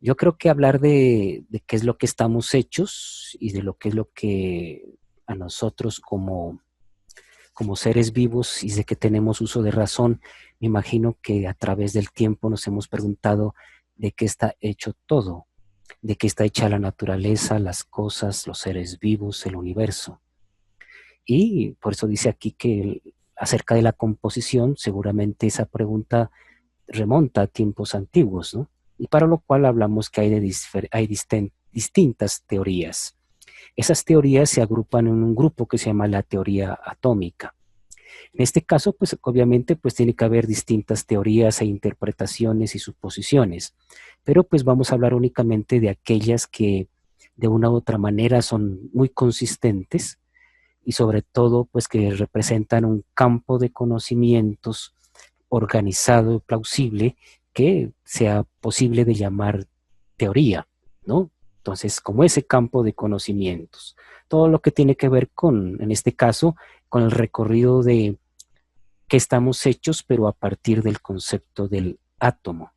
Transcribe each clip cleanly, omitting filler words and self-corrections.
Yo creo que hablar de qué es lo que estamos hechos y de lo que es lo que a nosotros como seres vivos y de que tenemos uso de razón, me imagino que a través del tiempo nos hemos preguntado de qué está hecho todo, de qué está hecha la naturaleza, las cosas, los seres vivos, el universo. Y por eso dice aquí que acerca de la composición, seguramente esa pregunta remonta a tiempos antiguos, ¿no? Y para lo cual hablamos que hay distintas teorías. Esas teorías se agrupan en un grupo que se llama la teoría atómica. En este caso, pues obviamente pues tiene que haber distintas teorías e interpretaciones y suposiciones, pero pues vamos a hablar únicamente de aquellas que de una u otra manera son muy consistentes y sobre todo pues que representan un campo de conocimientos organizado y plausible que sea posible de llamar teoría, ¿no? Entonces, como ese campo de conocimientos, todo lo que tiene que ver con, en este caso, con el recorrido de que estamos hechos, pero a partir del concepto del átomo.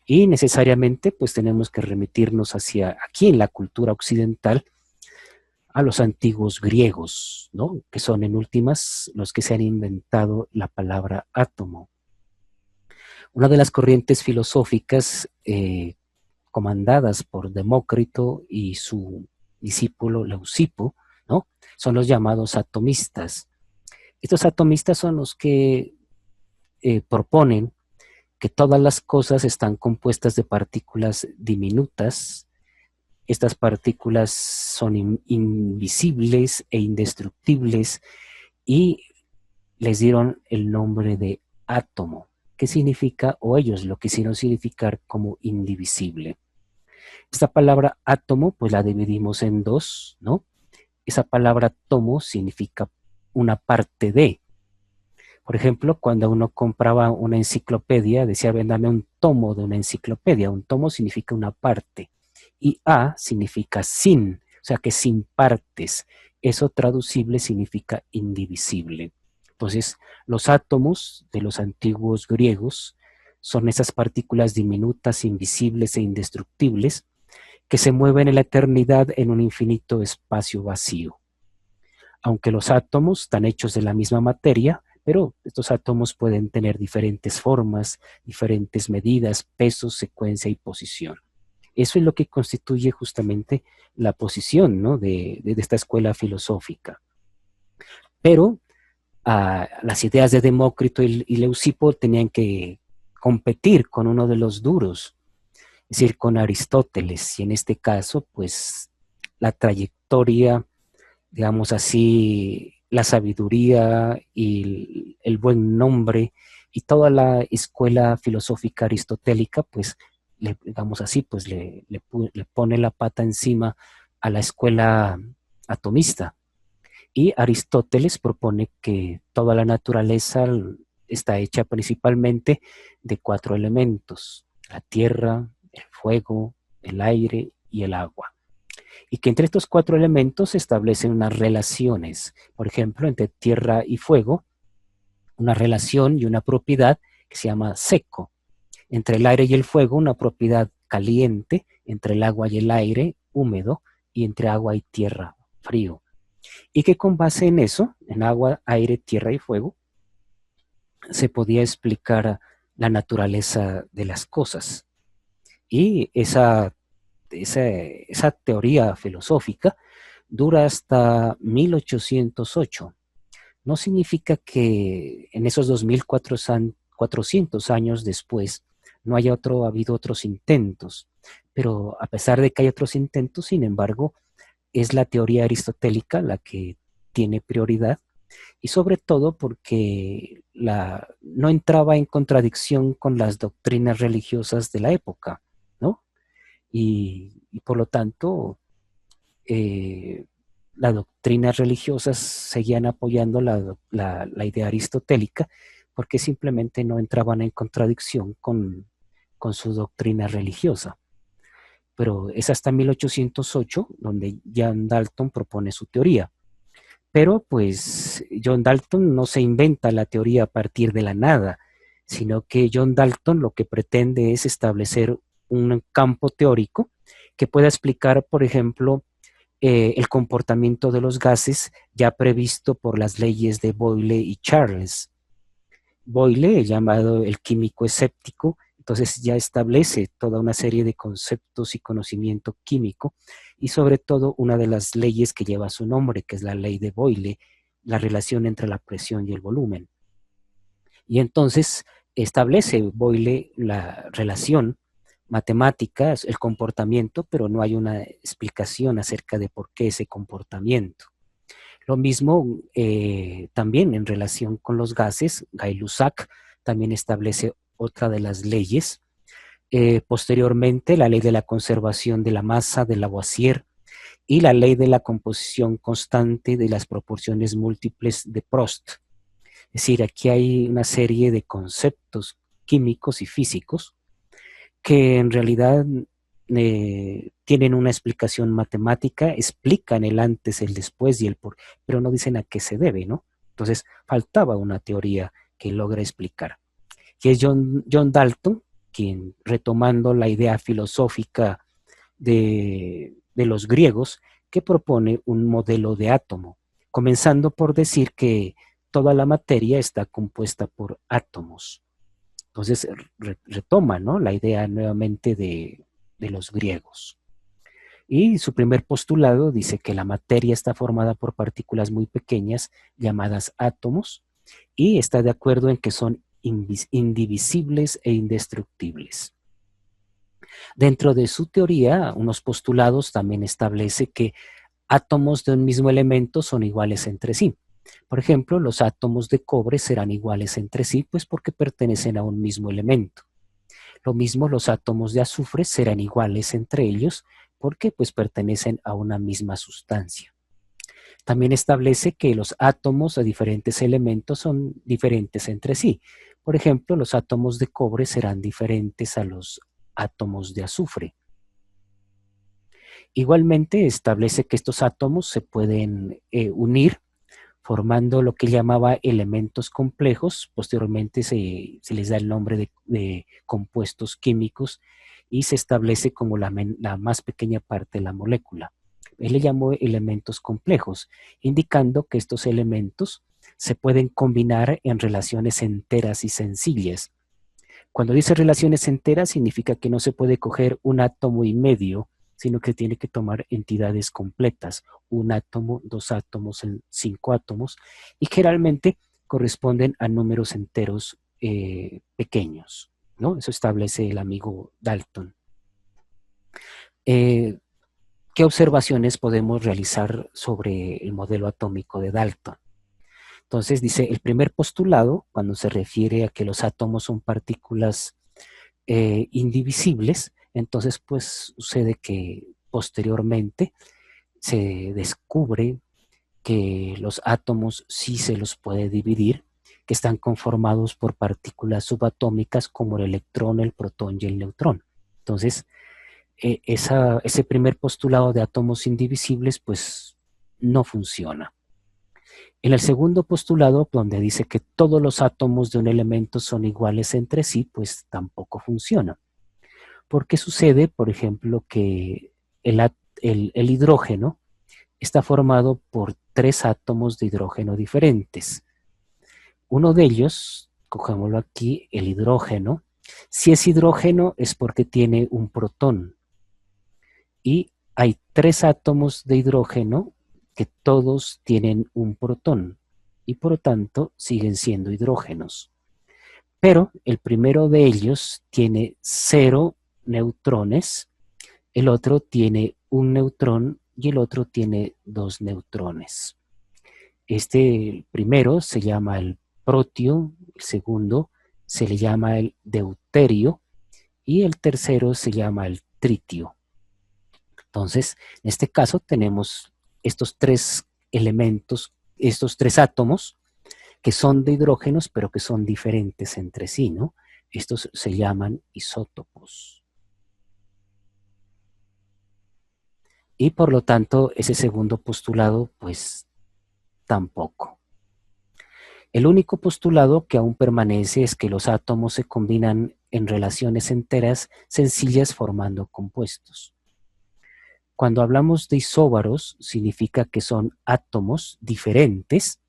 Y necesariamente, pues tenemos que remitirnos hacia aquí en la cultura occidental a los antiguos griegos, ¿no? Que son en últimas los que se han inventado la palabra átomo. Una de las corrientes filosóficas comandadas por Demócrito y su discípulo Leucipo, ¿no? Son los llamados atomistas. Estos atomistas son los que proponen que todas las cosas están compuestas de partículas diminutas. Estas partículas son invisibles e indestructibles y les dieron el nombre de átomo, que significa, o ellos lo quisieron significar como indivisible. Esta palabra átomo, pues la dividimos en dos, ¿no? Esa palabra tomo significa una parte de. Por ejemplo, cuando uno compraba una enciclopedia, decía, véndame un tomo de una enciclopedia. Un tomo significa una parte. Y a significa sin, o sea que sin partes. Eso traducible significa indivisible. Entonces, los átomos de los antiguos griegos son esas partículas diminutas, invisibles e indestructibles que se mueven en la eternidad en un infinito espacio vacío. Aunque los átomos están hechos de la misma materia, pero estos átomos pueden tener diferentes formas, diferentes medidas, pesos, secuencia y posición. Eso es lo que constituye justamente la posición, ¿no? de esta escuela filosófica. Pero las ideas de Demócrito y Leucipo tenían que competir con uno de los duros, es decir, con Aristóteles, y en este caso, pues la trayectoria, digamos así, la sabiduría y el buen nombre y toda la escuela filosófica aristotélica, pues, digamos así, pues le pone la pata encima a la escuela atomista. Y Aristóteles propone que toda la naturaleza está hecha principalmente de cuatro elementos: la tierra, el fuego, el aire y el agua. Y que entre estos cuatro elementos se establecen unas relaciones, por ejemplo, entre tierra y fuego, una relación y una propiedad que se llama seco. Entre el aire y el fuego, una propiedad caliente, entre el agua y el aire, húmedo, y entre agua y tierra, frío. Y que con base en eso, en agua, aire, tierra y fuego, se podía explicar la naturaleza de las cosas. Y esa teoría filosófica dura hasta 1808. No significa que en esos 2400 años después no haya habido otros intentos, pero a pesar de que hay otros intentos, sin embargo, es la teoría aristotélica la que tiene prioridad y sobre todo porque no entraba en contradicción con las doctrinas religiosas de la época, ¿no? Y por lo tanto, eh, las doctrinas religiosas seguían apoyando la idea aristotélica porque simplemente no entraban en contradicción con su doctrina religiosa. Pero es hasta 1808 donde John Dalton propone su teoría. Pero pues John Dalton no se inventa la teoría a partir de la nada, sino que John Dalton lo que pretende es establecer un campo teórico que pueda explicar, por ejemplo, el comportamiento de los gases ya previsto por las leyes de Boyle y Charles. Boyle, llamado el químico escéptico, entonces ya establece toda una serie de conceptos y conocimiento químico y sobre todo una de las leyes que lleva su nombre, que es la ley de Boyle, la relación entre la presión y el volumen. Y entonces establece Boyle la relación matemática, el comportamiento, pero no hay una explicación acerca de por qué ese comportamiento. Lo mismo también en relación con los gases, Gay-Lussac también establece otra de las leyes. Posteriormente, la ley de la conservación de la masa de Lavoisier y la ley de la composición constante de las proporciones múltiples de Prost. Es decir, aquí hay una serie de conceptos químicos y físicos que en realidad tienen una explicación matemática, explican el antes, el después y el por, pero no dicen a qué se debe, ¿no? Entonces, faltaba una teoría que logra explicar. Y es John Dalton, quien, retomando la idea filosófica de los griegos, que propone un modelo de átomo, comenzando por decir que toda la materia está compuesta por átomos. Entonces retoma, ¿no?, la idea nuevamente de los griegos. Y su primer postulado dice que la materia está formada por partículas muy pequeñas llamadas átomos y está de acuerdo en que son indivisibles e indestructibles. Dentro de su teoría, unos postulados también establece que átomos de un mismo elemento son iguales entre sí. Por ejemplo, los átomos de cobre serán iguales entre sí, pues porque pertenecen a un mismo elemento. Lo mismo los átomos de azufre serán iguales entre ellos, porque pues pertenecen a una misma sustancia. También establece que los átomos de diferentes elementos son diferentes entre sí. Por ejemplo, los átomos de cobre serán diferentes a los átomos de azufre. Igualmente establece que estos átomos se pueden unir formando lo que llamaba elementos complejos. Posteriormente se les da el nombre de compuestos químicos y se establece como la más pequeña parte de la molécula. Él le llamó elementos complejos, indicando que estos elementos se pueden combinar en relaciones enteras y sencillas. Cuando dice relaciones enteras, significa que no se puede coger un átomo y medio, sino que tiene que tomar entidades completas, un átomo, dos átomos, 5 átomos, y generalmente corresponden a números enteros pequeños, ¿no? Eso establece el amigo Dalton. ¿Qué observaciones podemos realizar sobre el modelo atómico de Dalton? Entonces dice, el primer postulado, cuando se refiere a que los átomos son partículas indivisibles, entonces pues sucede que posteriormente se descubre que los átomos sí se los puede dividir, que están conformados por partículas subatómicas como el electrón, el protón y el neutrón. Entonces, ese primer postulado de átomos indivisibles pues no funciona. En el segundo postulado, donde dice que todos los átomos de un elemento son iguales entre sí, pues tampoco funciona. Porque sucede, por ejemplo, que el hidrógeno está formado por 3 átomos de hidrógeno diferentes. Uno de ellos, cojámoslo aquí, el hidrógeno. Si es hidrógeno es porque tiene un protón. Y hay 3 átomos de hidrógeno que todos tienen un protón y por lo tanto siguen siendo hidrógenos. Pero el primero de ellos tiene 0 neutrones, el otro tiene 1 neutrón y el otro tiene 2 neutrones. Este primero se llama el protio, el segundo se le llama el deuterio y el tercero se llama el tritio. Entonces, en este caso tenemos estos 3 elementos, estos 3 átomos que son de hidrógenos, pero que son diferentes entre sí, ¿no? Estos se llaman isótopos. Y por lo tanto, ese segundo postulado, pues tampoco. El único postulado que aún permanece es que los átomos se combinan en relaciones enteras sencillas formando compuestos. Cuando hablamos de isóbaros, significa que son átomos diferentes,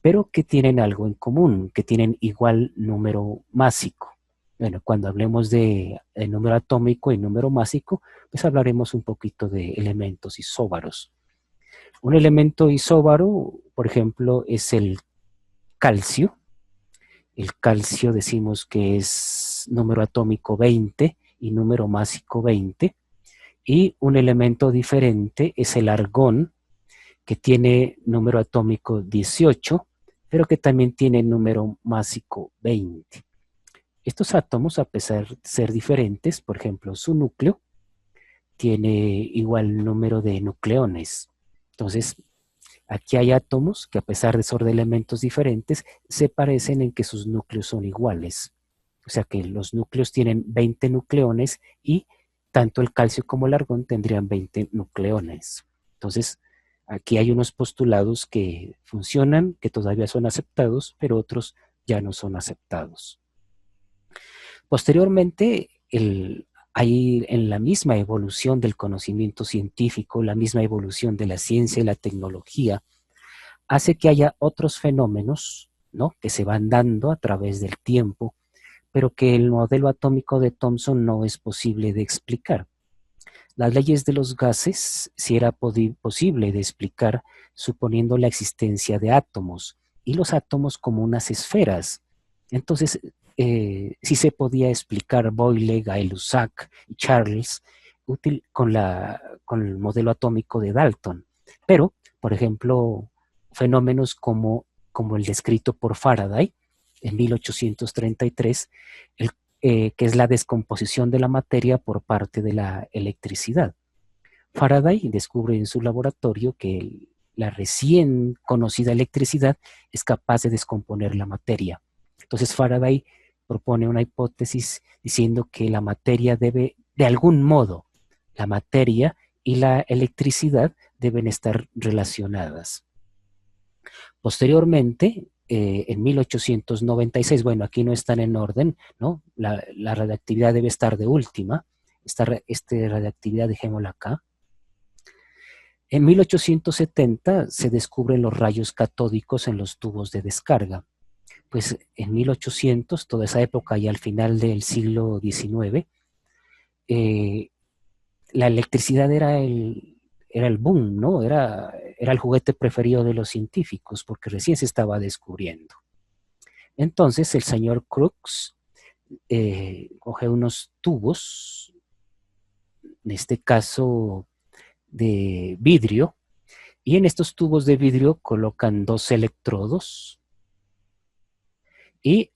pero que tienen algo en común, que tienen igual número másico. Bueno, cuando hablemos de número atómico y número másico, pues hablaremos un poquito de elementos isóbaros. Un elemento isóbaro, por ejemplo, es el calcio. El calcio decimos que es número atómico 20 y número másico 20. Y un elemento diferente es el argón, que tiene número atómico 18, pero que también tiene número másico 20. Estos átomos, a pesar de ser diferentes, por ejemplo, su núcleo tiene igual número de nucleones. Entonces, aquí hay átomos que, a pesar de ser de elementos diferentes, se parecen en que sus núcleos son iguales. O sea que los núcleos tienen 20 nucleones y tanto el calcio como el argón tendrían 20 nucleones. Entonces, aquí hay unos postulados que funcionan, que todavía son aceptados, pero otros ya no son aceptados. Posteriormente, hay en la misma evolución del conocimiento científico, la misma evolución de la ciencia y la tecnología, hace que haya otros fenómenos, ¿no?, que se van dando a través del tiempo, pero que el modelo atómico de Thomson no es posible de explicar. Las leyes de los gases sí era posible de explicar suponiendo la existencia de átomos, y los átomos como unas esferas. Entonces, sí se podía explicar Boyle, Gay-Lussac y Charles con el modelo atómico de Dalton. Pero, por ejemplo, fenómenos como el descrito por Faraday en 1833, que es la descomposición de la materia por parte de la electricidad. Faraday descubre en su laboratorio que la recién conocida electricidad es capaz de descomponer la materia. Entonces Faraday propone una hipótesis diciendo que la materia debe, de algún modo, la materia y la electricidad deben estar relacionadas. Posteriormente, en 1896, bueno, aquí no están en orden, ¿no? La radiactividad debe estar de última. Esta radiactividad dejémosla acá. En 1870 se descubren los rayos catódicos en los tubos de descarga. Pues en 1800, toda esa época y al final del siglo XIX, la electricidad era el boom, ¿no? Era el juguete preferido de los científicos porque recién se estaba descubriendo. Entonces el señor Crookes coge unos tubos, en este caso de vidrio, y en estos tubos de vidrio colocan 2 electrodos y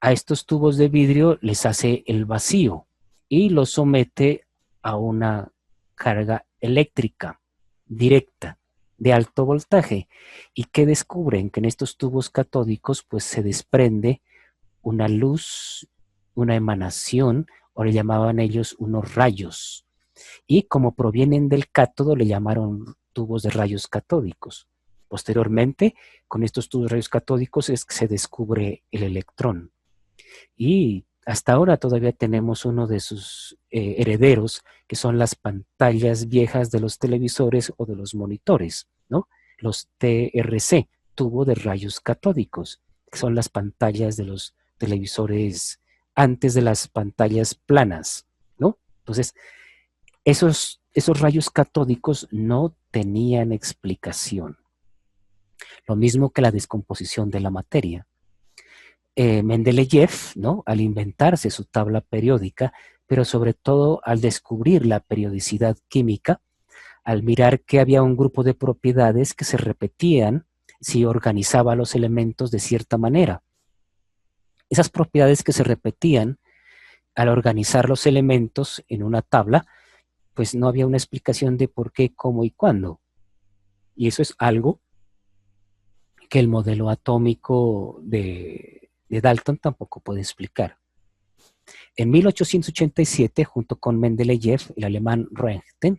a estos tubos de vidrio les hace el vacío y los somete a una carga eléctrica directa de alto voltaje. ¿Y qué descubren? Que en estos tubos catódicos pues se desprende una luz, una emanación, o le llamaban ellos unos rayos. Y como provienen del cátodo, le llamaron tubos de rayos catódicos. Posteriormente, con estos tubos de rayos catódicos es que se descubre el electrón. Y hasta ahora todavía tenemos uno de sus herederos, que son las pantallas viejas de los televisores o de los monitores, ¿no? Los TRC, tubo de rayos catódicos, que son las pantallas de los televisores antes de las pantallas planas, ¿no? Entonces, esos rayos catódicos no tenían explicación. Lo mismo que la descomposición de la materia. Mendeleev, ¿no?, al inventarse su tabla periódica, pero sobre todo al descubrir la periodicidad química, al mirar que había un grupo de propiedades que se repetían si organizaba los elementos de cierta manera. Esas propiedades que se repetían al organizar los elementos en una tabla, pues no había una explicación de por qué, cómo y cuándo. Y eso es algo que el modelo atómico de Dalton tampoco puede explicar. En 1887, junto con Mendeleev, el alemán Röntgen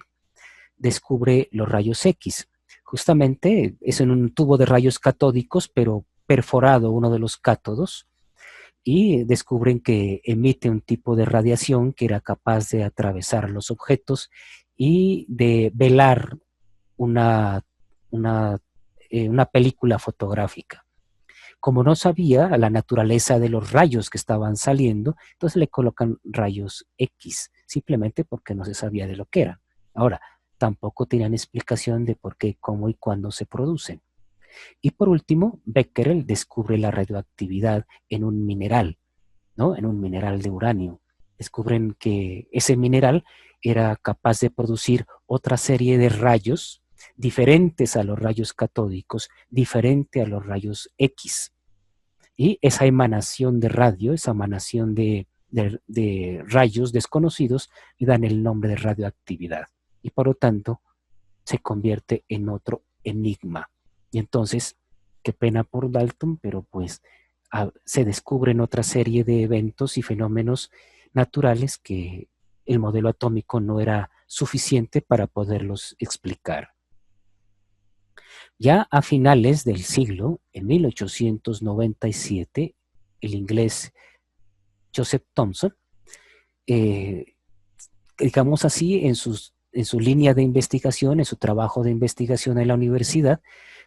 descubre los rayos X. Justamente es en un tubo de rayos catódicos, pero perforado uno de los cátodos, y descubren que emite un tipo de radiación que era capaz de atravesar los objetos y de velar una, una, una película fotográfica. Como no sabía la naturaleza de los rayos que estaban saliendo, entonces le colocan rayos X, simplemente porque no se sabía de lo que era. Ahora, tampoco tenían explicación de por qué, cómo y cuándo se producen. Y por último, Becquerel descubre la radioactividad en un mineral, ¿no? En un mineral de uranio. Descubren que ese mineral era capaz de producir otra serie de rayos diferentes a los rayos catódicos, diferente a los rayos X. Y esa emanación de radio, esa emanación de rayos desconocidos, le dan el nombre de radioactividad. Y por lo tanto, se convierte en otro enigma. Y entonces, qué pena por Dalton, pero pues se descubren otra serie de eventos y fenómenos naturales que el modelo atómico no era suficiente para poderlos explicar. Ya a finales del siglo, en 1897, el inglés Joseph Thomson, digamos así, en su línea de investigación, en su trabajo de investigación en la universidad,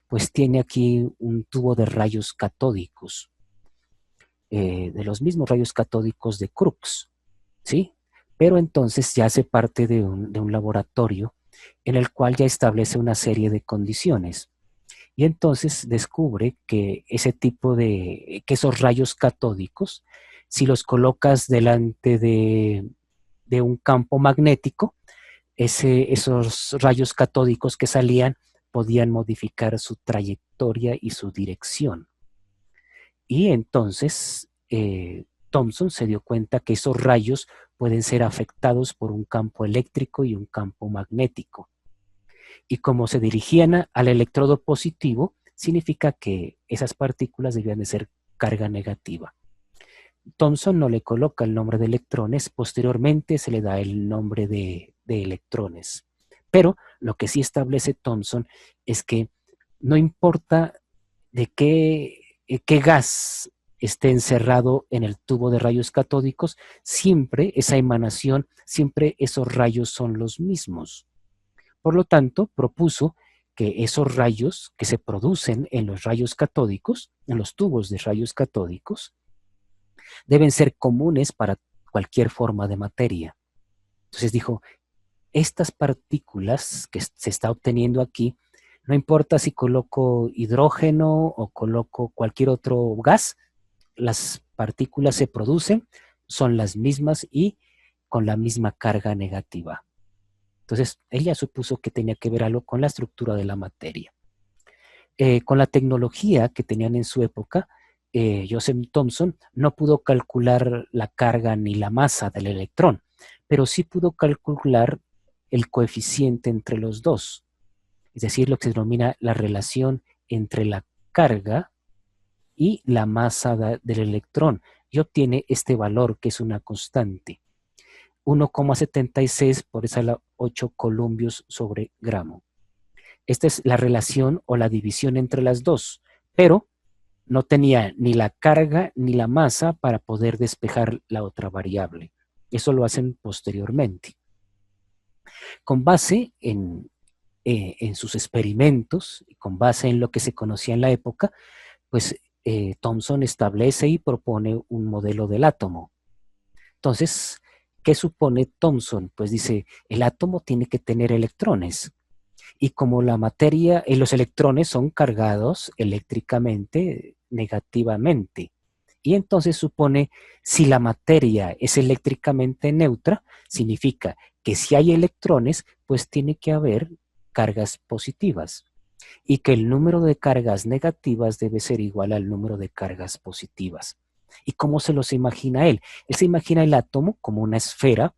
pues tiene aquí un tubo de rayos catódicos, de los mismos rayos catódicos de Crookes, ¿sí? Pero entonces ya hace parte de un laboratorio en el cual ya establece una serie de condiciones. Y entonces descubre que que esos rayos catódicos, si los colocas delante de un campo magnético, esos rayos catódicos que salían podían modificar su trayectoria y su dirección. Y entonces Thomson se dio cuenta que esos rayos pueden ser afectados por un campo eléctrico y un campo magnético. Y como se dirigían al electrodo positivo, significa que esas partículas debían de ser carga negativa. Thomson no le coloca el nombre de electrones, posteriormente se le da el nombre de electrones. Pero lo que sí establece Thomson es que no importa de qué gas esté encerrado en el tubo de rayos catódicos, siempre esa emanación, siempre esos rayos son los mismos. Por lo tanto, propuso que esos rayos que se producen en los rayos catódicos, en los tubos de rayos catódicos, deben ser comunes para cualquier forma de materia. Entonces dijo, estas partículas que se está obteniendo aquí, no importa si coloco hidrógeno o coloco cualquier otro gas, las partículas se producen, son las mismas y con la misma carga negativa. Entonces, ella supuso que tenía que ver algo con la estructura de la materia. Con la tecnología que tenían en su época, Joseph Thomson no pudo calcular la carga ni la masa del electrón, pero sí pudo calcular el coeficiente entre los dos, es decir, lo que se denomina la relación entre la carga y la masa del electrón, y obtiene este valor que es una constante, 1,76 por esa 8 columbios sobre gramo. Esta es la relación o la división entre las dos, pero no tenía ni la carga ni la masa para poder despejar la otra variable. Eso lo hacen posteriormente. Con base en sus experimentos y con base en lo que se conocía en la época, pues Thomson establece y propone un modelo del átomo. Entonces, ¿qué supone Thomson? Pues dice, el átomo tiene que tener electrones. Y como la materia y los electrones son cargados eléctricamente negativamente. Y entonces supone, si la materia es eléctricamente neutra, significa que si hay electrones, pues tiene que haber cargas positivas. Y que el número de cargas negativas debe ser igual al número de cargas positivas. ¿Y cómo se los imagina él? Él se imagina el átomo como una esfera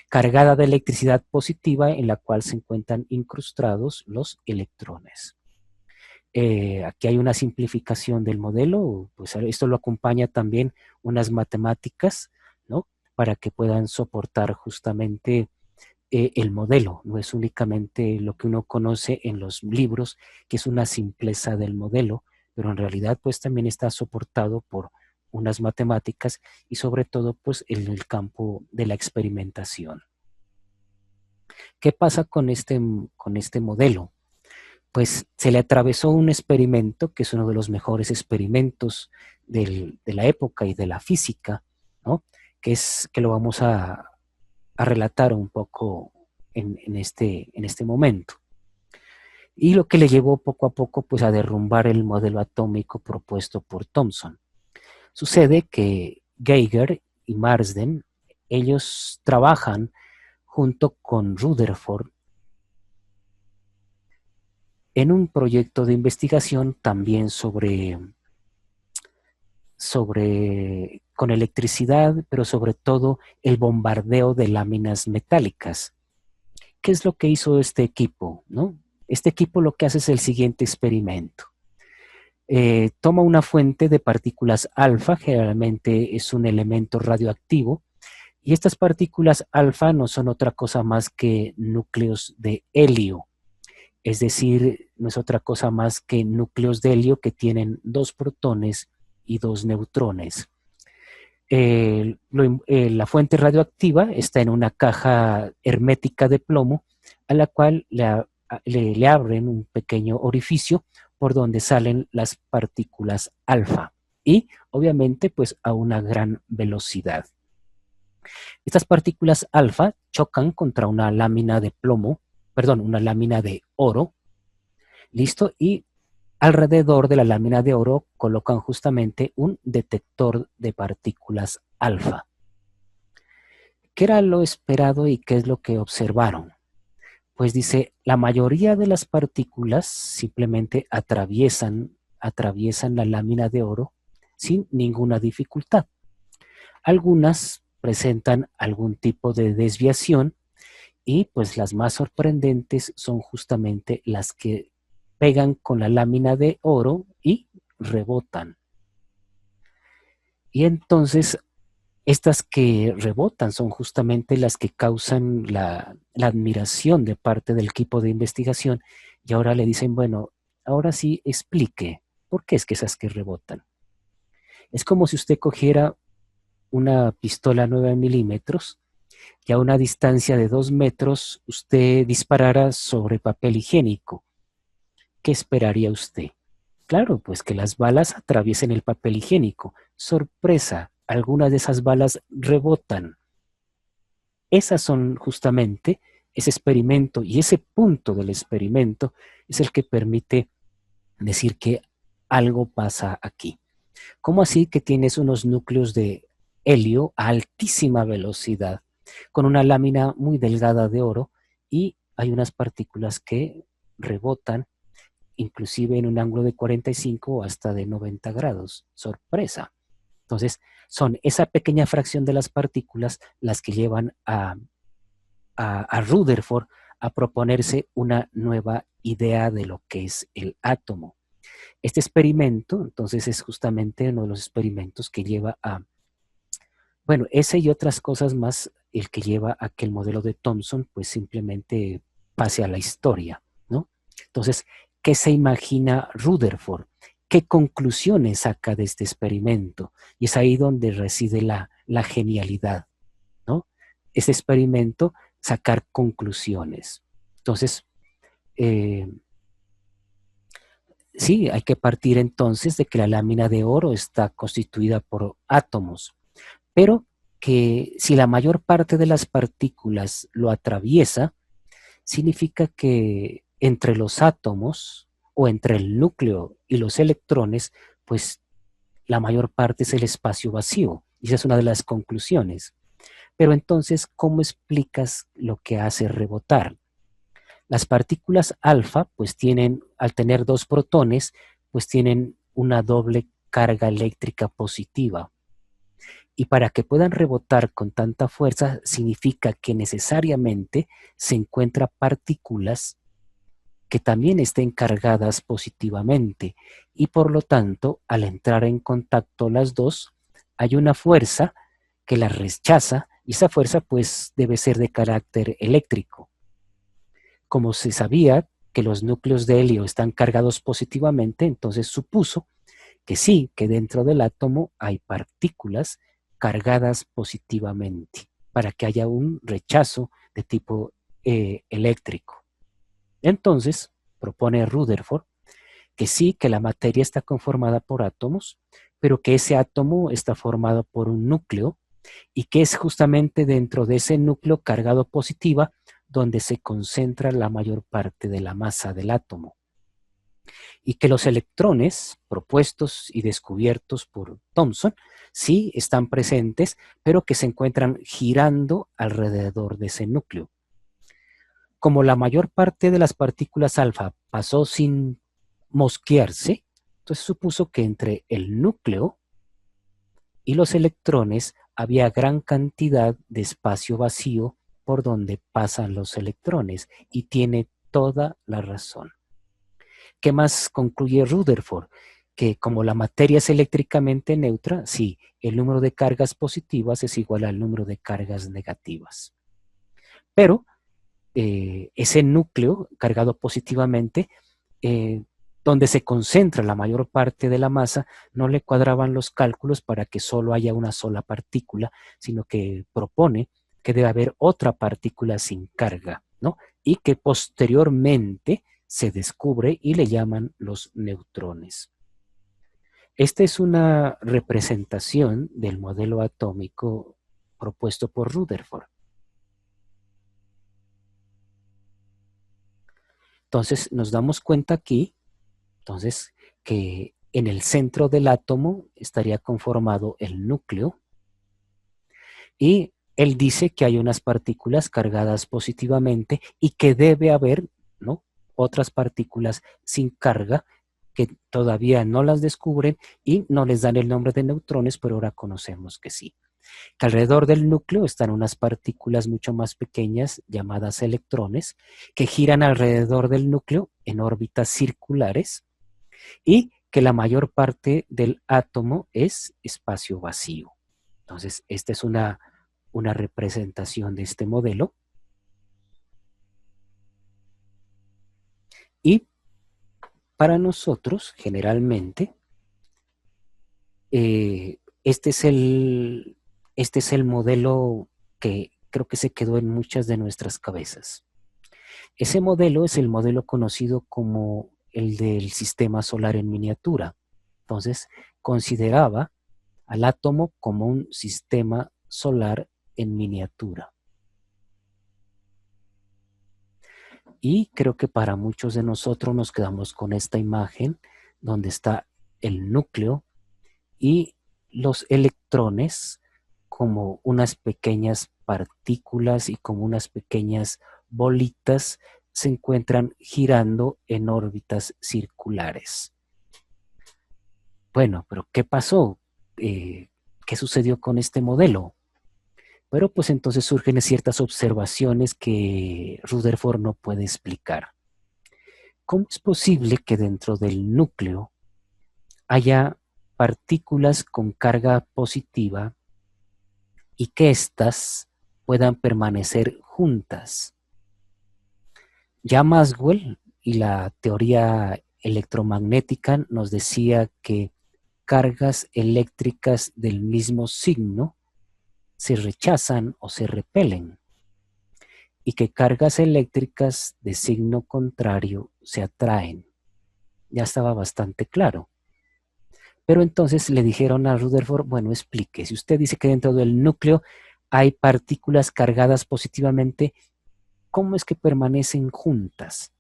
cargada de electricidad positiva en la cual se encuentran incrustados los electrones. Aquí hay una simplificación del modelo, pues esto lo acompaña también unas matemáticas, ¿no? Para que puedan soportar justamente el modelo, no es únicamente lo que uno conoce en los libros, que es una simpleza del modelo, pero en realidad pues también está soportado por unas matemáticas y sobre todo pues en el campo de la experimentación. ¿Qué pasa con este modelo? Pues se le atravesó un experimento que es uno de los mejores experimentos de la época y de la física, ¿no? Que lo vamos a relatar un poco en este momento. Y lo que le llevó poco a poco pues, a derrumbar el modelo atómico propuesto por Thomson. Sucede que Geiger y Marsden, ellos trabajan junto con Rutherford en un proyecto de investigación también con electricidad, pero sobre todo el bombardeo de láminas metálicas. ¿Qué es lo que hizo este equipo? ¿No? Este equipo lo que hace es el siguiente experimento. Toma una fuente de partículas alfa, generalmente es un elemento radioactivo, y estas partículas alfa no son otra cosa más que núcleos de helio, es decir, no es otra cosa más que núcleos de helio que tienen 2 protones y 2 neutrones. La fuente radioactiva está en una caja hermética de plomo a la cual le abren un pequeño orificio por donde salen las partículas alfa y obviamente pues a una gran velocidad. Estas partículas alfa chocan contra una lámina de plomo, perdón, una lámina de oro, ¿listo? Y alrededor de la lámina de oro colocan justamente un detector de partículas alfa. ¿Qué era lo esperado y qué es lo que observaron? Pues dice, la mayoría de las partículas simplemente atraviesan la lámina de oro sin ninguna dificultad. Algunas presentan algún tipo de desviación y pues las más sorprendentes son justamente las que pegan con la lámina de oro y rebotan. Y entonces estas que rebotan son justamente las que causan la admiración de parte del equipo de investigación y ahora le dicen, bueno, ahora sí explique, ¿por qué es que esas que rebotan? Es como si usted cogiera una pistola 9 milímetros y a una distancia de 2 metros usted disparara sobre papel higiénico. ¿Qué esperaría usted? Claro, pues que las balas atraviesen el papel higiénico. Sorpresa, algunas de esas balas rebotan. Esas son justamente ese experimento y ese punto del experimento es el que permite decir que algo pasa aquí. ¿Cómo así que tienes unos núcleos de helio a altísima velocidad con una lámina muy delgada de oro y hay unas partículas que rebotan inclusive en un ángulo de 45 o hasta de 90 grados? Sorpresa. Entonces, son esa pequeña fracción de las partículas las que llevan a Rutherford a proponerse una nueva idea de lo que es el átomo. Este experimento, entonces, es justamente uno de los experimentos que lleva bueno, ese y otras cosas más, el que lleva a que el modelo de Thomson, pues simplemente pase a la historia, ¿no? Entonces, ¿qué se imagina Rutherford? ¿Qué conclusiones saca de este experimento? Y es ahí donde reside la genialidad, ¿no? Este experimento, sacar conclusiones. Entonces, sí, hay que partir entonces de que la lámina de oro está constituida por átomos, pero que si la mayor parte de las partículas lo atraviesa, significa que entre los átomos o entre el núcleo y los electrones, pues la mayor parte es el espacio vacío. Y esa es una de las conclusiones. Pero entonces, ¿cómo explicas lo que hace rebotar? Las partículas alfa, pues al tener 2 protones, pues tienen una doble carga eléctrica positiva. Y para que puedan rebotar con tanta fuerza, significa que necesariamente se encuentran partículas que también estén cargadas positivamente. Y por lo tanto, al entrar en contacto las dos, hay una fuerza que las rechaza y esa fuerza pues debe ser de carácter eléctrico. Como se sabía que los núcleos de helio están cargados positivamente, entonces supuso que sí, que dentro del átomo hay partículas cargadas positivamente para que haya un rechazo de tipo eléctrico. Entonces, propone Rutherford que sí, que la materia está conformada por átomos, pero que ese átomo está formado por un núcleo y que es justamente dentro de ese núcleo cargado positiva donde se concentra la mayor parte de la masa del átomo. Y que los electrones propuestos y descubiertos por Thomson sí están presentes, pero que se encuentran girando alrededor de ese núcleo. Como la mayor parte de las partículas alfa pasó sin mosquearse, entonces supuso que entre el núcleo y los electrones había gran cantidad de espacio vacío por donde pasan los electrones, y tiene toda la razón. ¿Qué más concluye Rutherford? Que como la materia es eléctricamente neutra, sí, el número de cargas positivas es igual al número de cargas negativas. Pero ese núcleo cargado positivamente, donde se concentra la mayor parte de la masa, no le cuadraban los cálculos para que solo haya una sola partícula, sino que propone que debe haber otra partícula sin carga, ¿no? Y que posteriormente se descubre y le llaman los neutrones. Esta es una representación del modelo atómico propuesto por Rutherford. Entonces nos damos cuenta aquí, entonces, que en el centro del átomo estaría conformado el núcleo, y él dice que hay unas partículas cargadas positivamente y que debe haber, ¿no?, otras partículas sin carga que todavía no las descubren y no les dan el nombre de neutrones, pero ahora conocemos que sí. Que alrededor del núcleo están unas partículas mucho más pequeñas llamadas electrones que giran alrededor del núcleo en órbitas circulares, y que la mayor parte del átomo es espacio vacío. Entonces, esta es una representación de este modelo. Y para nosotros, generalmente, este es el modelo que creo que se quedó en muchas de nuestras cabezas. Ese modelo es el modelo conocido como el del sistema solar en miniatura. Entonces, consideraba al átomo como un sistema solar en miniatura. Y creo que para muchos de nosotros nos quedamos con esta imagen donde está el núcleo y los electrones como unas pequeñas partículas y como unas pequeñas bolitas se encuentran girando en órbitas circulares. Bueno, pero ¿qué pasó? ¿Qué sucedió con este modelo? Pero pues entonces surgen ciertas observaciones que Rutherford no puede explicar. ¿Cómo es posible que dentro del núcleo haya partículas con carga positiva y que éstas puedan permanecer juntas? Ya Maxwell y la teoría electromagnética nos decía que cargas eléctricas del mismo signo se rechazan o se repelen, y que cargas eléctricas de signo contrario se atraen. Ya estaba bastante claro. Pero entonces le dijeron a Rutherford, bueno, explique, si usted dice que dentro del núcleo hay partículas cargadas positivamente, ¿cómo es que permanecen juntas?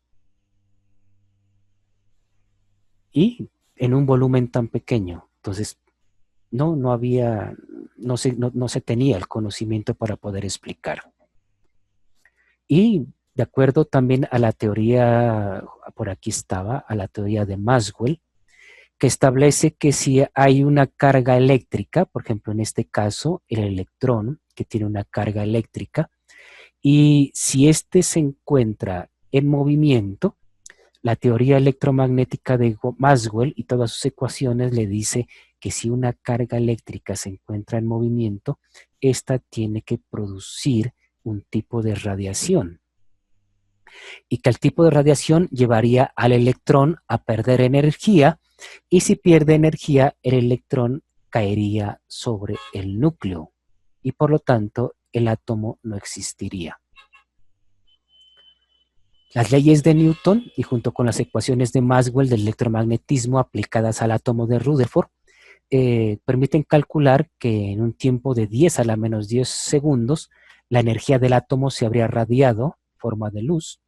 Y en un volumen tan pequeño. Entonces, no se tenía el conocimiento para poder explicar. Y de acuerdo también a la teoría, por aquí estaba, a la teoría de Maxwell, que establece que si hay una carga eléctrica, por ejemplo en este caso el electrón que tiene una carga eléctrica, y si éste se encuentra en movimiento, la teoría electromagnética de Maxwell y todas sus ecuaciones le dice que si una carga eléctrica se encuentra en movimiento, ésta tiene que producir un tipo de radiación, y que el tipo de radiación llevaría al electrón a perder energía y si pierde energía, el electrón caería sobre el núcleo y por lo tanto el átomo no existiría. Las leyes de Newton y junto con las ecuaciones de Maxwell del electromagnetismo aplicadas al átomo de Rutherford permiten calcular que en un tiempo de 10 a la menos 10 segundos la energía del átomo se habría radiado en forma de luz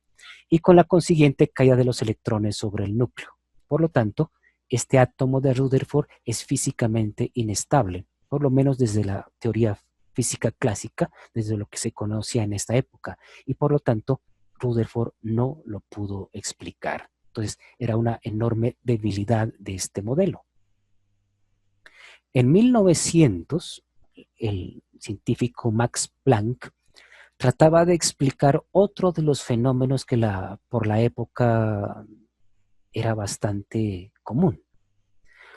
y con la consiguiente caída de los electrones sobre el núcleo. Por lo tanto, este átomo de Rutherford es físicamente inestable, por lo menos desde la teoría física clásica, desde lo que se conocía en esta época, y por lo tanto Rutherford no lo pudo explicar. Entonces era una enorme debilidad de este modelo. En 1900, el científico Max Planck trataba de explicar otro de los fenómenos que por la época era bastante común.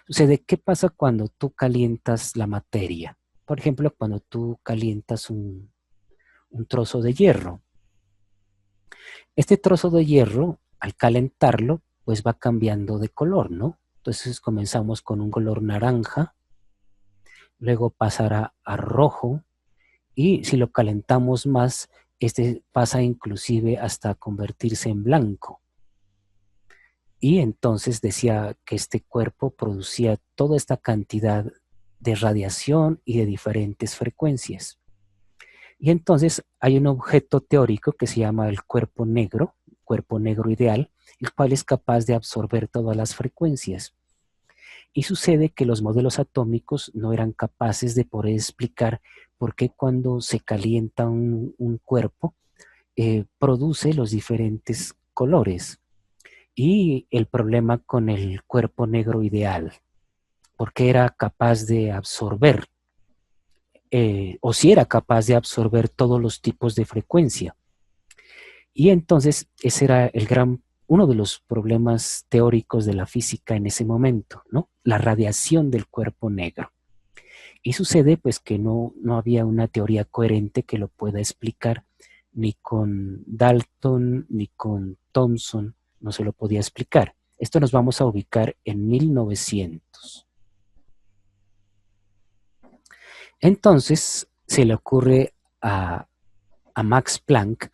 Sucede, ¿qué pasa cuando tú calientas la materia? Por ejemplo, cuando tú calientas un trozo de hierro. Este trozo de hierro, al calentarlo, pues va cambiando de color, ¿no? Entonces comenzamos con un color naranja, luego pasará a rojo, y si lo calentamos más, este pasa inclusive hasta convertirse en blanco. Y entonces decía que este cuerpo producía toda esta cantidad de radiación y de diferentes frecuencias. Y entonces hay un objeto teórico que se llama el cuerpo negro ideal, el cual es capaz de absorber todas las frecuencias. Y sucede que los modelos atómicos no eran capaces de poder explicar por qué cuando se calienta un cuerpo produce los diferentes colores. Y el problema con el cuerpo negro ideal, porque era capaz de absorber, o si era capaz de absorber todos los tipos de frecuencia. Y entonces ese era uno de los problemas teóricos de la física en ese momento, ¿no? La radiación del cuerpo negro. Y sucede pues que no había una teoría coherente que lo pueda explicar, ni con Dalton, ni con Thomson, no se lo podía explicar. Esto nos vamos a ubicar en 1900. Entonces se le ocurre a Max Planck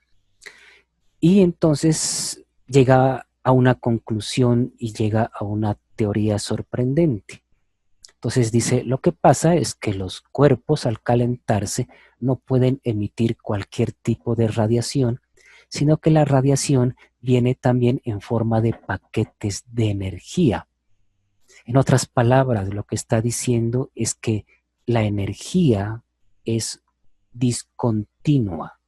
y entonces llega a una conclusión y llega a una teoría sorprendente. Entonces dice, lo que pasa es que los cuerpos al calentarse no pueden emitir cualquier tipo de radiación, sino que la radiación viene también en forma de paquetes de energía. En otras palabras, lo que está diciendo es que la energía es discontinua.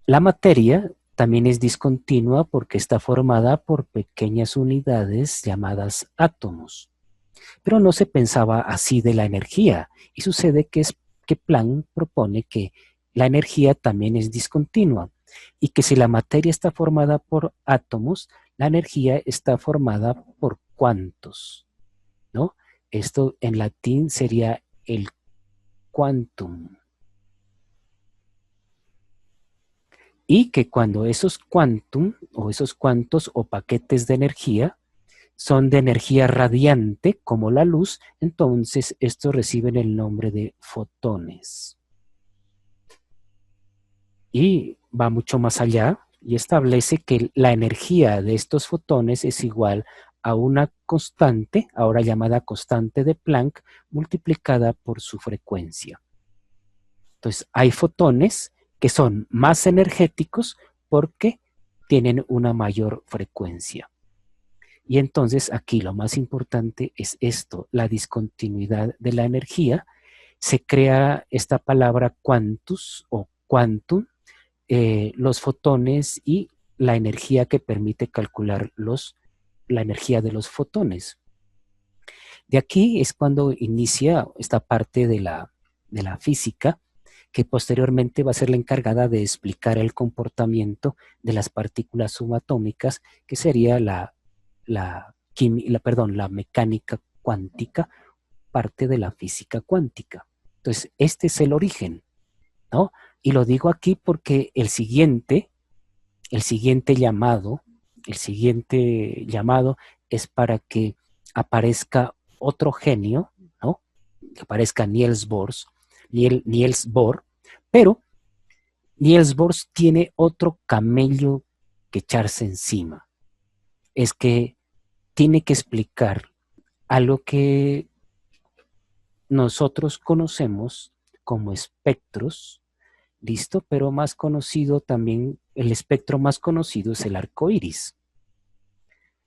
La materia también es discontinua porque está formada por pequeñas unidades llamadas átomos. Pero no se pensaba así de la energía y sucede que Planck propone que la energía también es discontinua y que si la materia está formada por átomos, la energía está formada por cuantos, ¿no? Esto en latín sería el quantum. Y que cuando esos quantum o esos cuantos o paquetes de energía son de energía radiante como la luz, entonces estos reciben el nombre de fotones. Y va mucho más allá y establece que la energía de estos fotones es igual a una constante, ahora llamada constante de Planck, multiplicada por su frecuencia. Entonces hay fotones que son más energéticos porque tienen una mayor frecuencia. Y entonces aquí lo más importante es esto, la discontinuidad de la energía. Se crea esta palabra quantus o quantum, los fotones y la energía que permite calcular la energía de los fotones. De aquí es cuando inicia esta parte de la física, que posteriormente va a ser la encargada de explicar el comportamiento de las partículas subatómicas, que sería la mecánica cuántica, parte de la física cuántica. Entonces, este es el origen, ¿no? Y lo digo aquí porque el siguiente llamado es para que aparezca otro genio, ¿no? Que aparezca Niels Bohr, pero Niels Bohr tiene otro camello que echarse encima. Es que tiene que explicar algo que nosotros conocemos como espectros, ¿listo? Pero más conocido también, el espectro más conocido es el arco iris.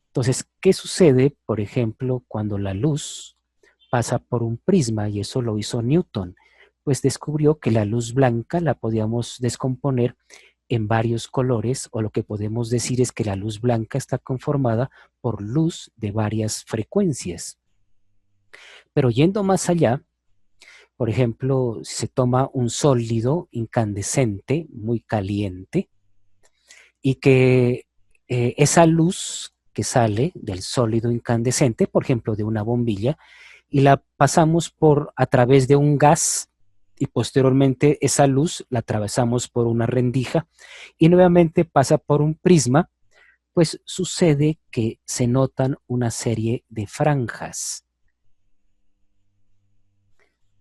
Entonces, ¿qué sucede, por ejemplo, cuando la luz pasa por un prisma? Y eso lo hizo Newton. Pues descubrió que la luz blanca la podíamos descomponer en varios colores, o lo que podemos decir es que la luz blanca está conformada por luz de varias frecuencias. Pero yendo más allá, por ejemplo, si se toma un sólido incandescente, muy caliente, y que esa luz que sale del sólido incandescente, por ejemplo, de una bombilla, y la pasamos a través de un gas, y posteriormente esa luz la atravesamos por una rendija y nuevamente pasa por un prisma, pues sucede que se notan una serie de franjas.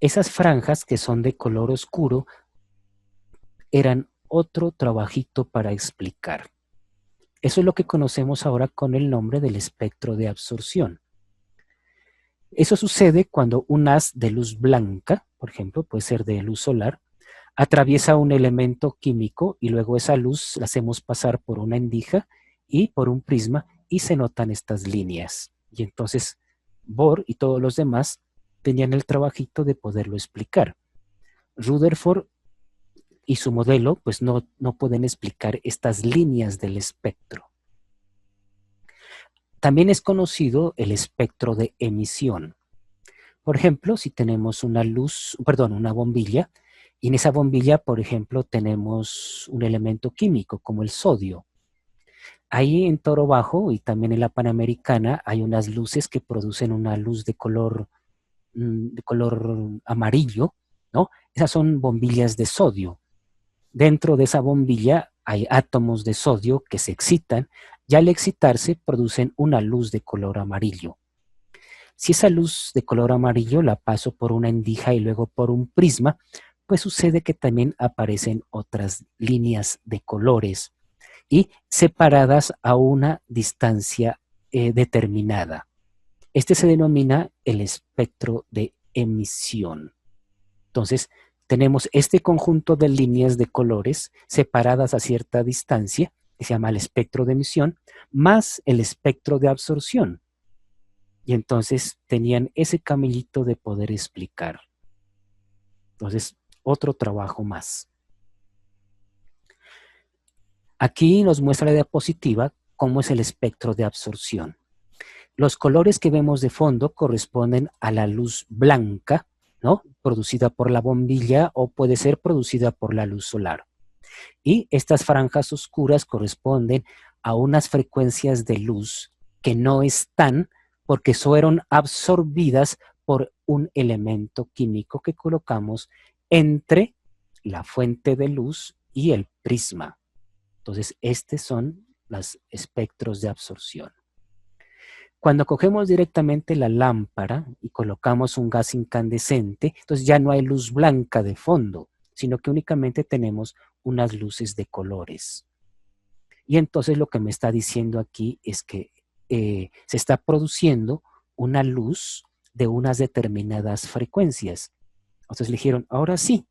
Esas franjas, que son de color oscuro, eran otro trabajito para explicar. Eso es lo que conocemos ahora con el nombre del espectro de absorción. Eso sucede cuando un haz de luz blanca, por ejemplo, puede ser de luz solar, atraviesa un elemento químico y luego esa luz la hacemos pasar por una endija y por un prisma y se notan estas líneas. Y entonces Bohr y todos los demás tenían el trabajito de poderlo explicar. Rutherford y su modelo pues no pueden explicar estas líneas del espectro. También es conocido el espectro de emisión. Por ejemplo, si tenemos una bombilla, y en esa bombilla, por ejemplo, tenemos un elemento químico como el sodio. Ahí en Toro Bajo y también en la Panamericana hay unas luces que producen una luz de color amarillo, ¿no? Esas son bombillas de sodio. Dentro de esa bombilla hay átomos de sodio que se excitan y al excitarse producen una luz de color amarillo. Si esa luz de color amarillo la paso por una endija y luego por un prisma, pues sucede que también aparecen otras líneas de colores y separadas a una distancia determinada. Este se denomina el espectro de emisión. Entonces, tenemos este conjunto de líneas de colores separadas a cierta distancia, que se llama el espectro de emisión, más el espectro de absorción. Y entonces tenían ese camellito de poder explicar. Entonces, otro trabajo más. Aquí nos muestra la diapositiva cómo es el espectro de absorción. Los colores que vemos de fondo corresponden a la luz blanca, ¿no? Producida por la bombilla o puede ser producida por la luz solar. Y estas franjas oscuras corresponden a unas frecuencias de luz que no están porque fueron absorbidas por un elemento químico que colocamos entre la fuente de luz y el prisma. Entonces, estos son los espectros de absorción. Cuando cogemos directamente la lámpara y colocamos un gas incandescente, entonces ya no hay luz blanca de fondo, sino que únicamente tenemos unas luces de colores. Y entonces lo que me está diciendo aquí es que se está produciendo una luz de unas determinadas frecuencias. Entonces le dijeron, ahora sí,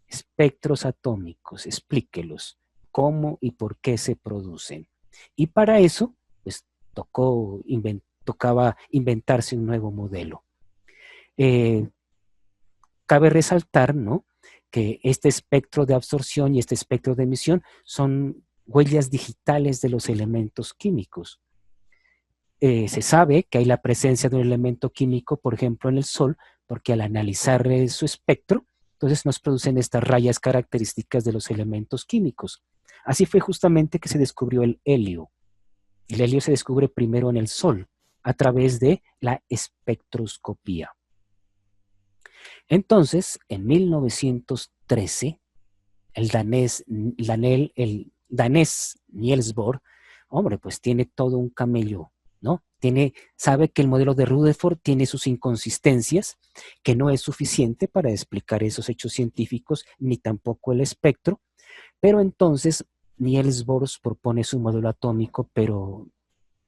espectros atómicos, explíquelos, cómo y por qué se producen. Y para eso, pues tocaba inventarse un nuevo modelo. Cabe resaltar, ¿no?, que este espectro de absorción y este espectro de emisión son huellas digitales de los elementos químicos. Se sabe que hay la presencia de un elemento químico, por ejemplo, en el Sol, porque al analizar su espectro, entonces nos producen estas rayas características de los elementos químicos. Así fue justamente que se descubrió el helio. El helio se descubre primero en el Sol, a través de la espectroscopía. Entonces, en 1913, el danés Niels Bohr, hombre, pues tiene todo un camello ¿no? Sabe que el modelo de Rutherford tiene sus inconsistencias, que no es suficiente para explicar esos hechos científicos, ni tampoco el espectro, pero entonces Niels Bohr propone su modelo atómico, pero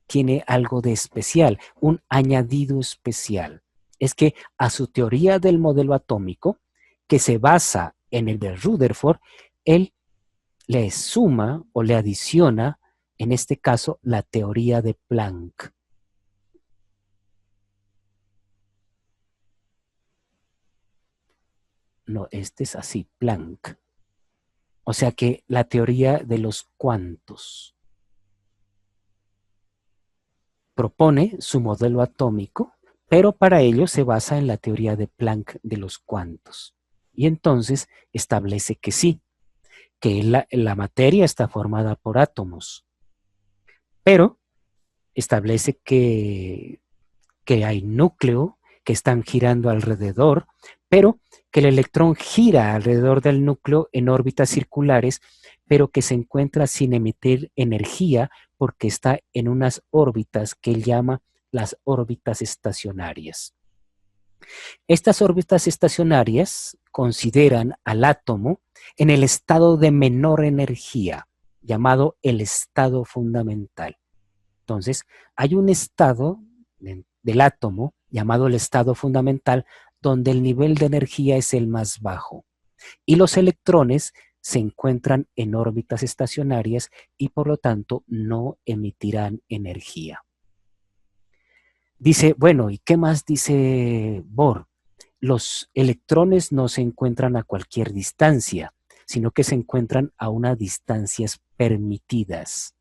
tiene algo de especial, un añadido especial. Es que a su teoría del modelo atómico, que se basa en el de Rutherford, él le suma o le adiciona, en este caso, la teoría de Planck. No, este es así, Planck. O sea que la teoría de los cuantos propone su modelo atómico, pero para ello se basa en la teoría de Planck de los cuantos. Y entonces establece que sí, que la materia está formada por átomos, pero establece que hay núcleo, que están girando alrededor, pero que el electrón gira alrededor del núcleo en órbitas circulares, pero que se encuentra sin emitir energía porque está en unas órbitas que él llama las órbitas estacionarias. Estas órbitas estacionarias consideran al átomo en el estado de menor energía, llamado el estado fundamental. Entonces, hay un estado del átomo llamado el estado fundamental donde el nivel de energía es el más bajo y los electrones se encuentran en órbitas estacionarias y por lo tanto no emitirán energía. Dice, bueno, ¿y qué más dice Bohr? Los electrones no se encuentran a cualquier distancia, sino que se encuentran a unas distancias permitidas.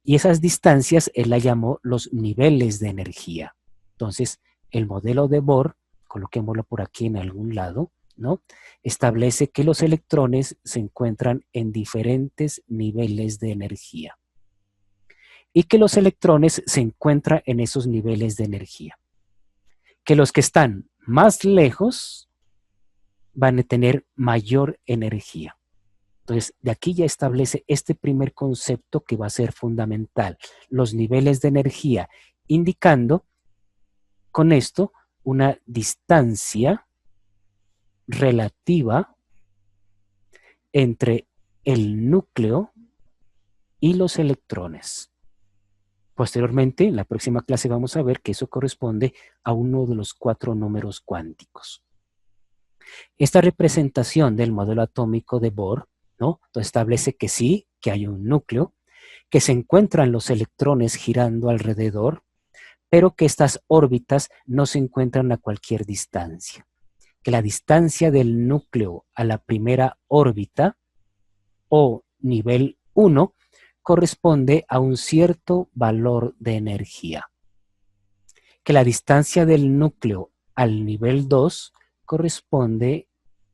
Y esas distancias él la llamó los niveles de energía. Entonces, el modelo de Bohr, coloquémoslo por aquí en algún lado, ¿no? Establece que los electrones se encuentran en diferentes niveles de energía y que los electrones se encuentran en esos niveles de energía. Que los que están más lejos van a tener mayor energía. Entonces, de aquí ya establece este primer concepto que va a ser fundamental, los niveles de energía, indicando con esto una distancia relativa entre el núcleo y los electrones. Posteriormente, en la próxima clase vamos a ver que eso corresponde a uno de los 4 números cuánticos. Esta representación del modelo atómico de Bohr, ¿no? Entonces establece que sí, que hay un núcleo, que se encuentran los electrones girando alrededor, pero que estas órbitas no se encuentran a cualquier distancia. Que la distancia del núcleo a la primera órbita o nivel 1 corresponde a un cierto valor de energía. Que la distancia del núcleo al nivel 2 corresponde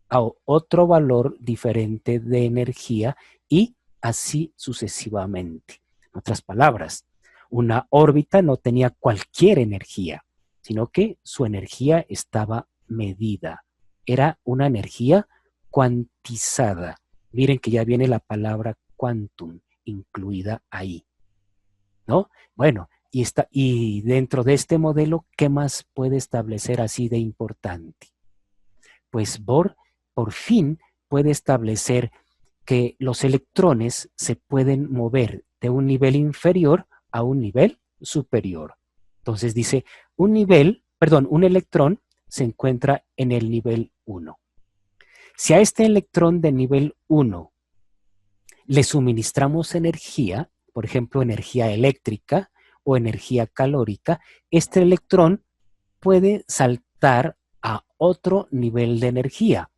a otro valor diferente de energía y así sucesivamente. En otras palabras, una órbita no tenía cualquier energía, sino que su energía estaba medida. Era una energía cuantizada. Miren que ya viene la palabra quantum incluida ahí, ¿no? Bueno, y dentro de este modelo, ¿qué más puede establecer así de importante? Pues Bohr por fin puede establecer que los electrones se pueden mover de un nivel inferior a un nivel superior. Entonces dice, un electrón se encuentra en el nivel 1. Si a este electrón de nivel 1 le suministramos energía, por ejemplo, energía eléctrica o energía calórica, este electrón puede saltar a otro nivel de energía,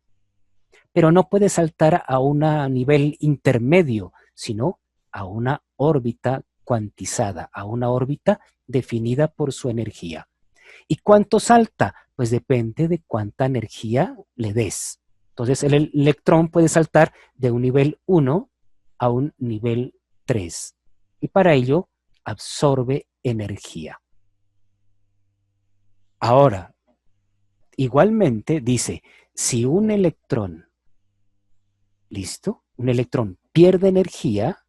pero no puede saltar a un nivel intermedio, sino a una órbita cuantizada, a una órbita definida por su energía. ¿Y cuánto salta? Pues depende de cuánta energía le des. Entonces el electrón puede saltar de un nivel 1 a un nivel 3 y para ello absorbe energía. Ahora, igualmente dice, si un electrón, ¿listo? Un electrón pierde energía,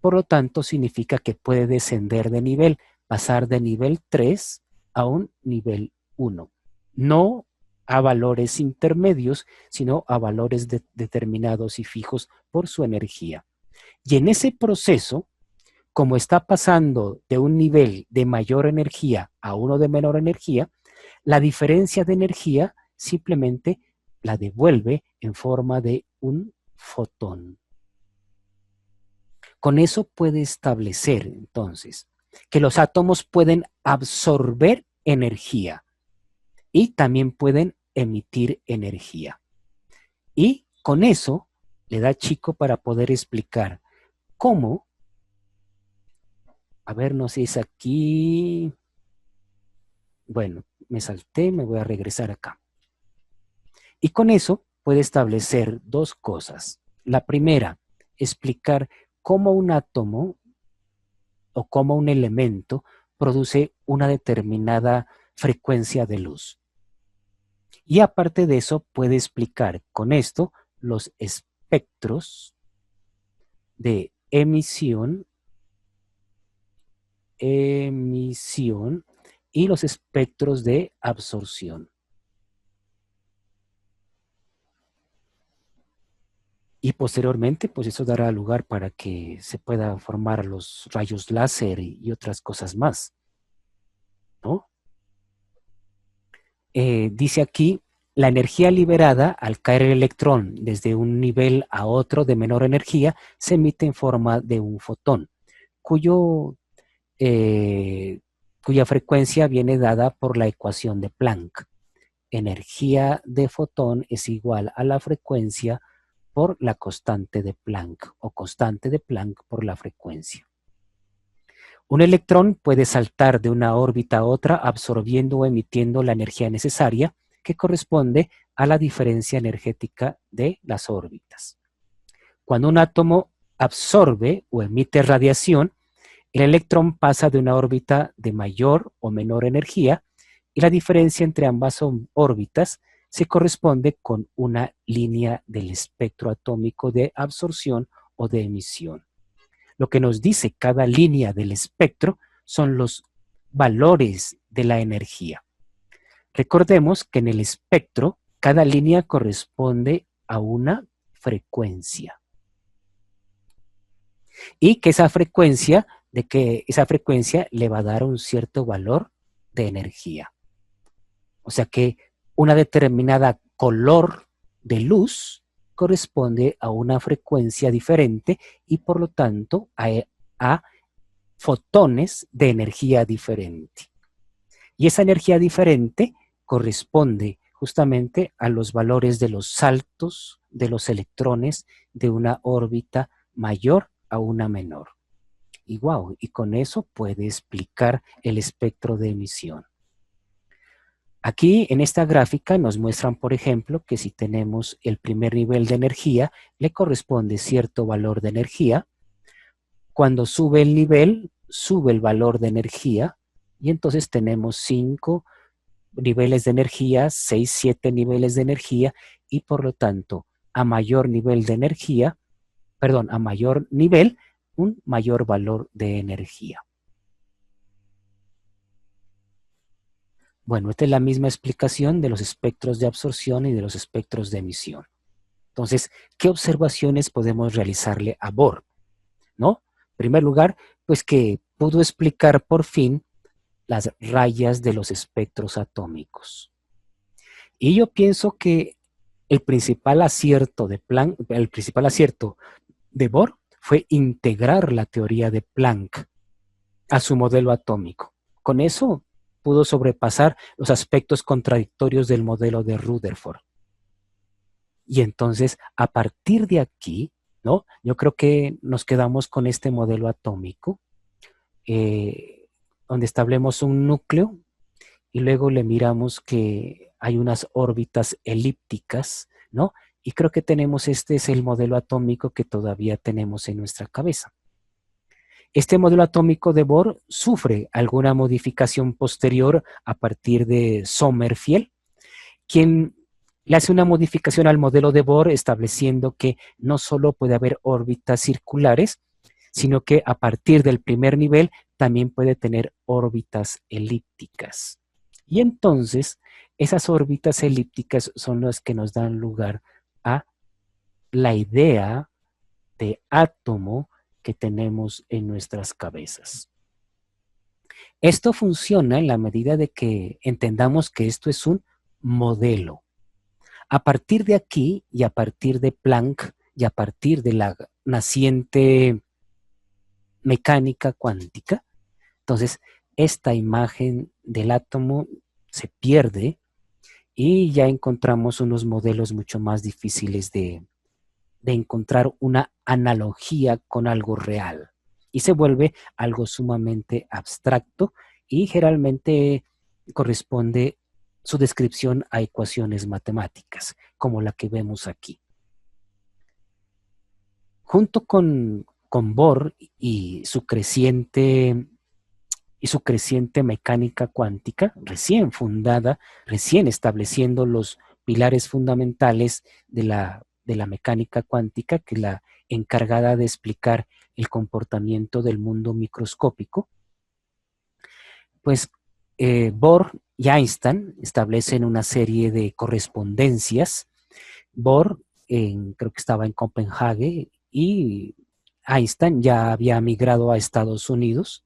Por lo tanto, significa que puede descender de nivel, pasar de nivel 3 a un nivel 1. No a valores intermedios, sino a valores determinados y fijos por su energía. Y en ese proceso, como está pasando de un nivel de mayor energía a uno de menor energía, la diferencia de energía simplemente la devuelve en forma de un fotón. Con eso puede establecer, entonces, que los átomos pueden absorber energía y también pueden emitir energía. Y con eso le da Chico para poder explicar cómo, a ver, no sé si es aquí, bueno, me salté, me voy a regresar acá. Y con eso puede establecer dos cosas. La primera, explicar cómo un átomo o cómo un elemento produce una determinada frecuencia de luz. Y aparte de eso, puede explicar con esto los espectros de emisión y los espectros de absorción. Y posteriormente, pues eso dará lugar para que se puedan formar los rayos láser y otras cosas más, ¿no? Dice aquí, la energía liberada al caer el electrón desde un nivel a otro de menor energía se emite en forma de un fotón, cuya frecuencia viene dada por la ecuación de Planck. Energía de fotón es igual a la frecuencia por la constante de Planck o constante de Planck por la frecuencia. Un electrón puede saltar de una órbita a otra absorbiendo o emitiendo la energía necesaria que corresponde a la diferencia energética de las órbitas. Cuando un átomo absorbe o emite radiación, el electrón pasa de una órbita de mayor o menor energía y la diferencia entre ambas órbitas se corresponde con una línea del espectro atómico de absorción o de emisión. Lo que nos dice cada línea del espectro son los valores de la energía. Recordemos que en el espectro cada línea corresponde a una frecuencia. Y que esa frecuencia le va a dar un cierto valor de energía. O sea que una determinada color de luz corresponde a una frecuencia diferente y por lo tanto a fotones de energía diferente. Y esa energía diferente corresponde justamente a los valores de los saltos de los electrones de una órbita mayor a una menor. Y wow, y con eso puede explicar el espectro de emisión. Aquí en esta gráfica nos muestran, por ejemplo, que si tenemos el primer nivel de energía, le corresponde cierto valor de energía. Cuando sube el nivel, sube el valor de energía y entonces tenemos 5 niveles de energía, 6, 7 niveles de energía y por lo tanto a mayor nivel de energía, a mayor nivel, un mayor valor de energía. Bueno, esta es la misma explicación de los espectros de absorción y de los espectros de emisión. Entonces, ¿qué observaciones podemos realizarle a Bohr? ¿No? En primer lugar, pues que pudo explicar por fin las rayas de los espectros atómicos. Y yo pienso que el principal acierto de Bohr fue integrar la teoría de Planck a su modelo atómico. Con eso pudo sobrepasar los aspectos contradictorios del modelo de Rutherford. Y entonces, a partir de aquí, ¿no? Yo creo que nos quedamos con este modelo atómico, donde establecemos un núcleo y luego le miramos que hay unas órbitas elípticas, ¿no? Y creo que este es el modelo atómico que todavía tenemos en nuestra cabeza. Este modelo atómico de Bohr sufre alguna modificación posterior a partir de Sommerfeld, quien le hace una modificación al modelo de Bohr estableciendo que no solo puede haber órbitas circulares, sino que a partir del primer nivel también puede tener órbitas elípticas. Y entonces esas órbitas elípticas son las que nos dan lugar a la idea de átomo que tenemos en nuestras cabezas. Esto funciona en la medida de que entendamos que esto es un modelo. A partir de aquí y a partir de Planck y a partir de la naciente mecánica cuántica, entonces esta imagen del átomo se pierde y ya encontramos unos modelos mucho más difíciles de encontrar una analogía con algo real y se vuelve algo sumamente abstracto y generalmente corresponde su descripción a ecuaciones matemáticas, como la que vemos aquí. Junto con Bohr y su creciente mecánica cuántica, recién fundada, recién estableciendo los pilares fundamentales de la mecánica cuántica, que es la encargada de explicar el comportamiento del mundo microscópico, pues Bohr y Einstein establecen una serie de correspondencias. Bohr creo que estaba en Copenhague y Einstein ya había migrado a Estados Unidos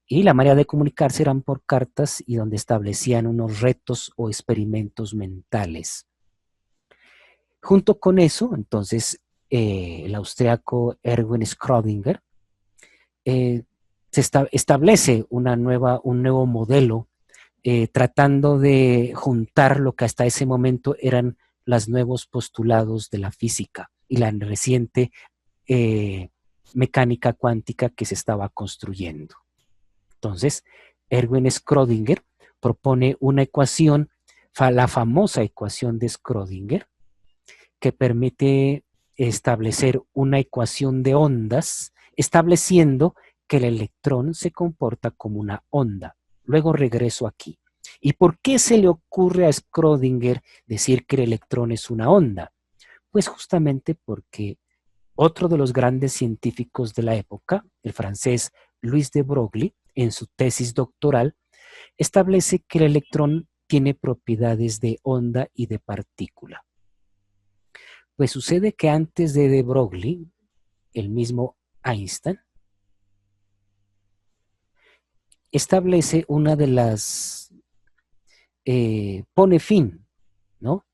y la manera de comunicarse eran por cartas y donde establecían unos retos o experimentos mentales. Junto con eso, entonces, el austriaco Erwin Schrödinger establece un nuevo modelo tratando de juntar lo que hasta ese momento eran los nuevos postulados de la física y la reciente mecánica cuántica que se estaba construyendo. Entonces, Erwin Schrödinger propone una ecuación, la famosa ecuación de Schrödinger, que permite establecer una ecuación de ondas, estableciendo que el electrón se comporta como una onda. Luego regreso aquí. ¿Y por qué se le ocurre a Schrödinger decir que el electrón es una onda? Pues justamente porque otro de los grandes científicos de la época, el francés Louis de Broglie, en su tesis doctoral, establece que el electrón tiene propiedades de onda y de partícula. Pues sucede que antes de Broglie, el mismo Einstein establece una de las, pone fin, ¿no?,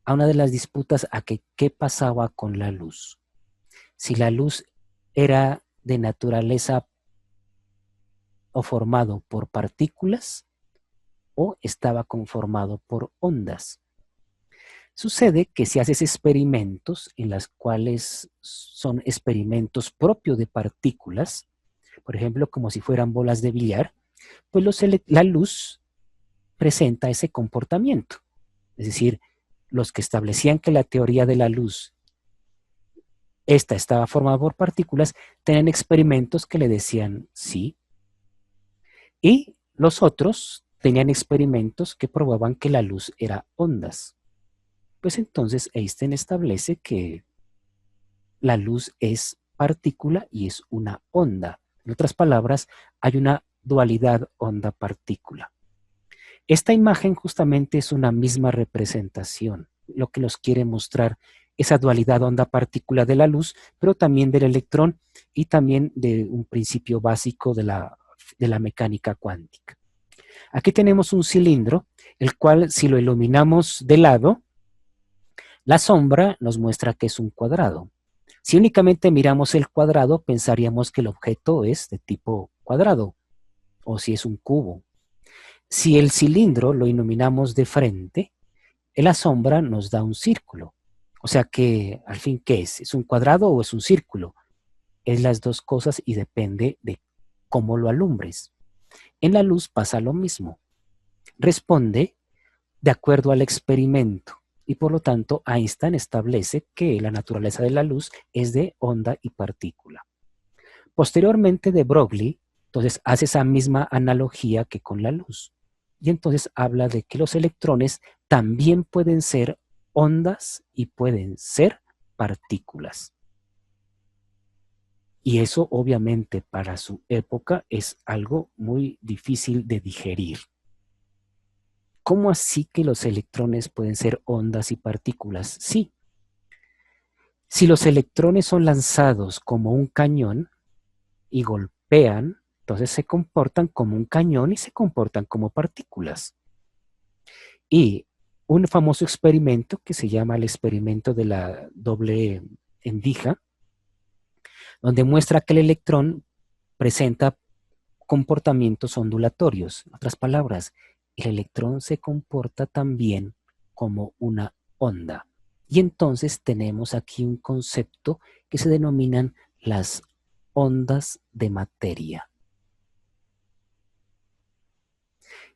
a una de las disputas a que qué pasaba con la luz. Si la luz era de naturaleza o formado por partículas o estaba conformado por ondas. Sucede que si haces experimentos en los cuales son experimentos propios de partículas, por ejemplo, como si fueran bolas de billar, pues la luz presenta ese comportamiento. Es decir, los que establecían que la teoría de la luz, esta estaba formada por partículas, tenían experimentos que le decían sí, y los otros tenían experimentos que probaban que la luz era ondas. Pues entonces Einstein establece que la luz es partícula y es una onda. En otras palabras, hay una dualidad onda-partícula. Esta imagen justamente es una misma representación, lo que nos quiere mostrar esa dualidad onda-partícula de la luz, pero también del electrón y también de un principio básico de la mecánica cuántica. Aquí tenemos un cilindro, el cual si lo iluminamos de lado, la sombra nos muestra que es un cuadrado. Si únicamente miramos el cuadrado, pensaríamos que el objeto es de tipo cuadrado, o si es un cubo. Si el cilindro lo iluminamos de frente, la sombra nos da un círculo. O sea que, al fin, ¿qué es? ¿Es un cuadrado o es un círculo? Es las dos cosas y depende de cómo lo alumbres. En la luz pasa lo mismo. Responde de acuerdo al experimento y por lo tanto Einstein establece que la naturaleza de la luz es de onda y partícula. Posteriormente de Broglie, entonces hace esa misma analogía que con la luz y entonces habla de que los electrones también pueden ser ondas y pueden ser partículas. Y eso obviamente para su época es algo muy difícil de digerir. ¿Cómo así que los electrones pueden ser ondas y partículas? Sí, si los electrones son lanzados como un cañón y golpean, entonces se comportan como un cañón y se comportan como partículas. Y un famoso experimento que se llama el experimento de la doble endija, donde muestra que el electrón presenta comportamientos ondulatorios. En otras palabras, el electrón se comporta también como una onda. Y entonces tenemos aquí un concepto que se denominan las ondas de materia.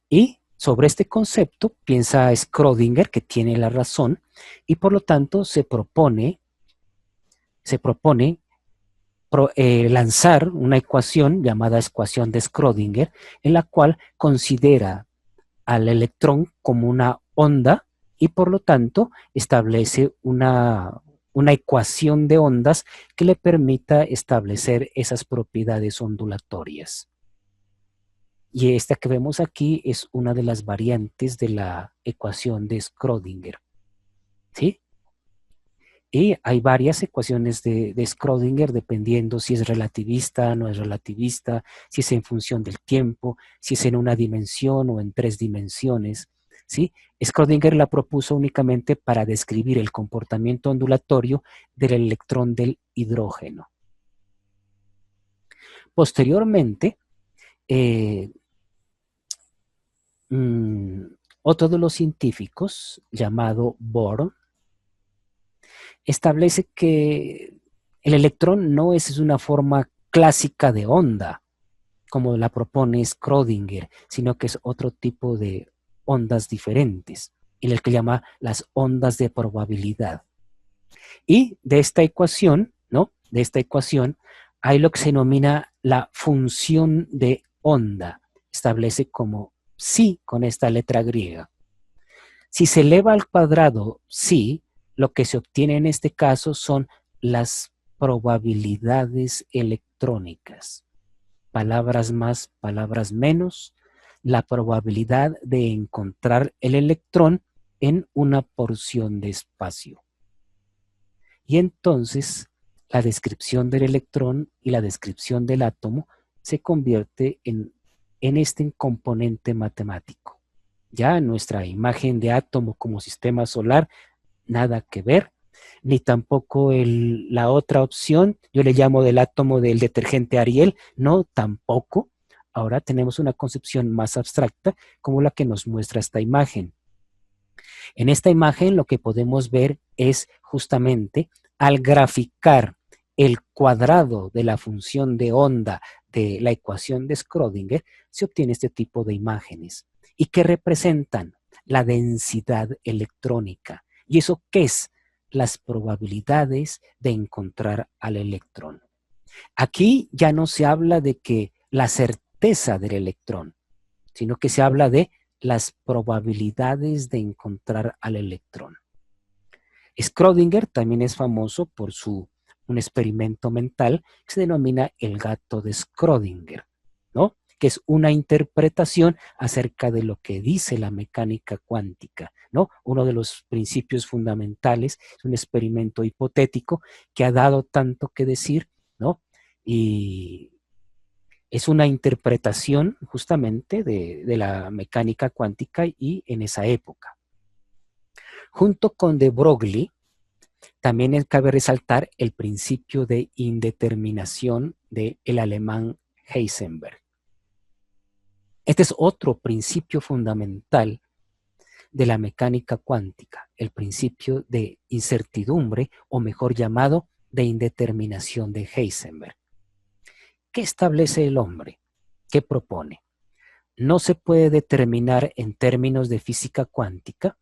Y sobre este concepto piensa Schrödinger, que tiene la razón, y por lo tanto se propone lanzar una ecuación llamada ecuación de Schrödinger, en la cual considera al electrón como una onda y por lo tanto establece una ecuación de ondas que le permita establecer esas propiedades ondulatorias. Y esta que vemos aquí es una de las variantes de la ecuación de Schrödinger. ¿Sí? Y hay varias ecuaciones de Schrödinger dependiendo si es relativista, no es relativista, si es en función del tiempo, si es en una dimensión o en tres dimensiones. ¿Sí? Schrödinger la propuso únicamente para describir el comportamiento ondulatorio del electrón del hidrógeno. Posteriormente, otro de los científicos, llamado Bohr, establece que el electrón no es una forma clásica de onda, como la propone Schrödinger, sino que es otro tipo de ondas diferentes, en el que llama las ondas de probabilidad. Y de esta ecuación, ¿no? De esta ecuación hay lo que se denomina la función de onda. Establece como psi con esta letra griega. Si se eleva al cuadrado psi, lo que se obtiene en este caso son las probabilidades electrónicas. Palabras más, palabras menos, la probabilidad de encontrar el electrón en una porción de espacio. Y entonces la descripción del electrón y la descripción del átomo se convierte en este componente matemático. Ya nuestra imagen de átomo como sistema solar, nada que ver, ni tampoco la otra opción, yo le llamo del átomo del detergente Ariel, no, tampoco. Ahora tenemos una concepción más abstracta como la que nos muestra esta imagen. En esta imagen lo que podemos ver es justamente al graficar el cuadrado de la función de onda de la ecuación de Schrödinger, se obtiene este tipo de imágenes y que representan la densidad electrónica. ¿Y eso qué es? Las probabilidades de encontrar al electrón. Aquí ya no se habla de que la certeza del electrón, sino que se habla de las probabilidades de encontrar al electrón. Schrödinger también es famoso por un experimento mental que se denomina el gato de Schrödinger, ¿no? Que es una interpretación acerca de lo que dice la mecánica cuántica, ¿no? Uno de los principios fundamentales es un experimento hipotético que ha dado tanto que decir, ¿no? Y es una interpretación justamente de la mecánica cuántica y en esa época. Junto con de Broglie, también cabe resaltar el principio de indeterminación del alemán Heisenberg. Este es otro principio fundamental de la mecánica cuántica, el principio de incertidumbre, o mejor llamado, de indeterminación de Heisenberg. ¿Qué establece el hombre? ¿Qué propone? No se puede determinar en términos de física cuántica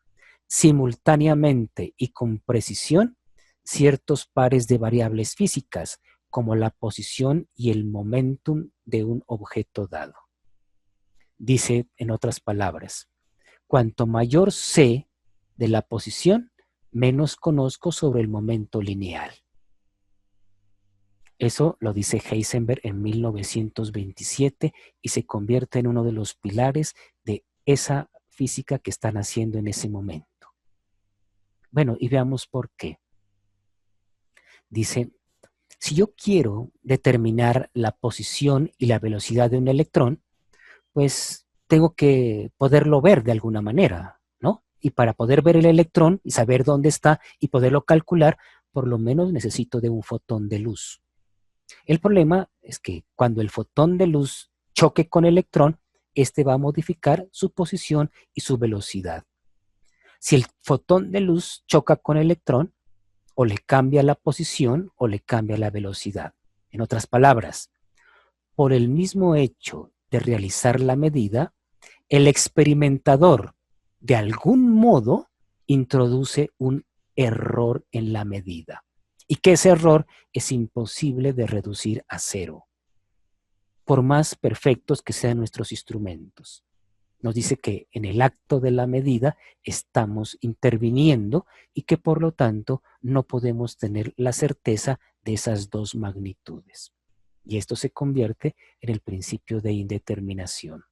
simultáneamente y con precisión ciertos pares de variables físicas, como la posición y el momentum de un objeto dado. Dice, en otras palabras, cuanto mayor sé de la posición, menos conozco sobre el momento lineal. Eso lo dice Heisenberg en 1927 y se convierte en uno de los pilares de esa física que están haciendo en ese momento. Bueno, y veamos por qué. Dice, si yo quiero determinar la posición y la velocidad de un electrón, pues tengo que poderlo ver de alguna manera, ¿no? Y para poder ver el electrón y saber dónde está y poderlo calcular, por lo menos necesito de un fotón de luz. El problema es que cuando el fotón de luz choque con el electrón, este va a modificar su posición y su velocidad. Si el fotón de luz choca con el electrón, o le cambia la posición o le cambia la velocidad. En otras palabras, por el mismo hecho de realizar la medida, el experimentador de algún modo introduce un error en la medida y que ese error es imposible de reducir a cero, por más perfectos que sean nuestros instrumentos. Nos dice que en el acto de la medida estamos interviniendo y que por lo tanto no podemos tener la certeza de esas dos magnitudes. Y esto se convierte en el principio de indeterminación.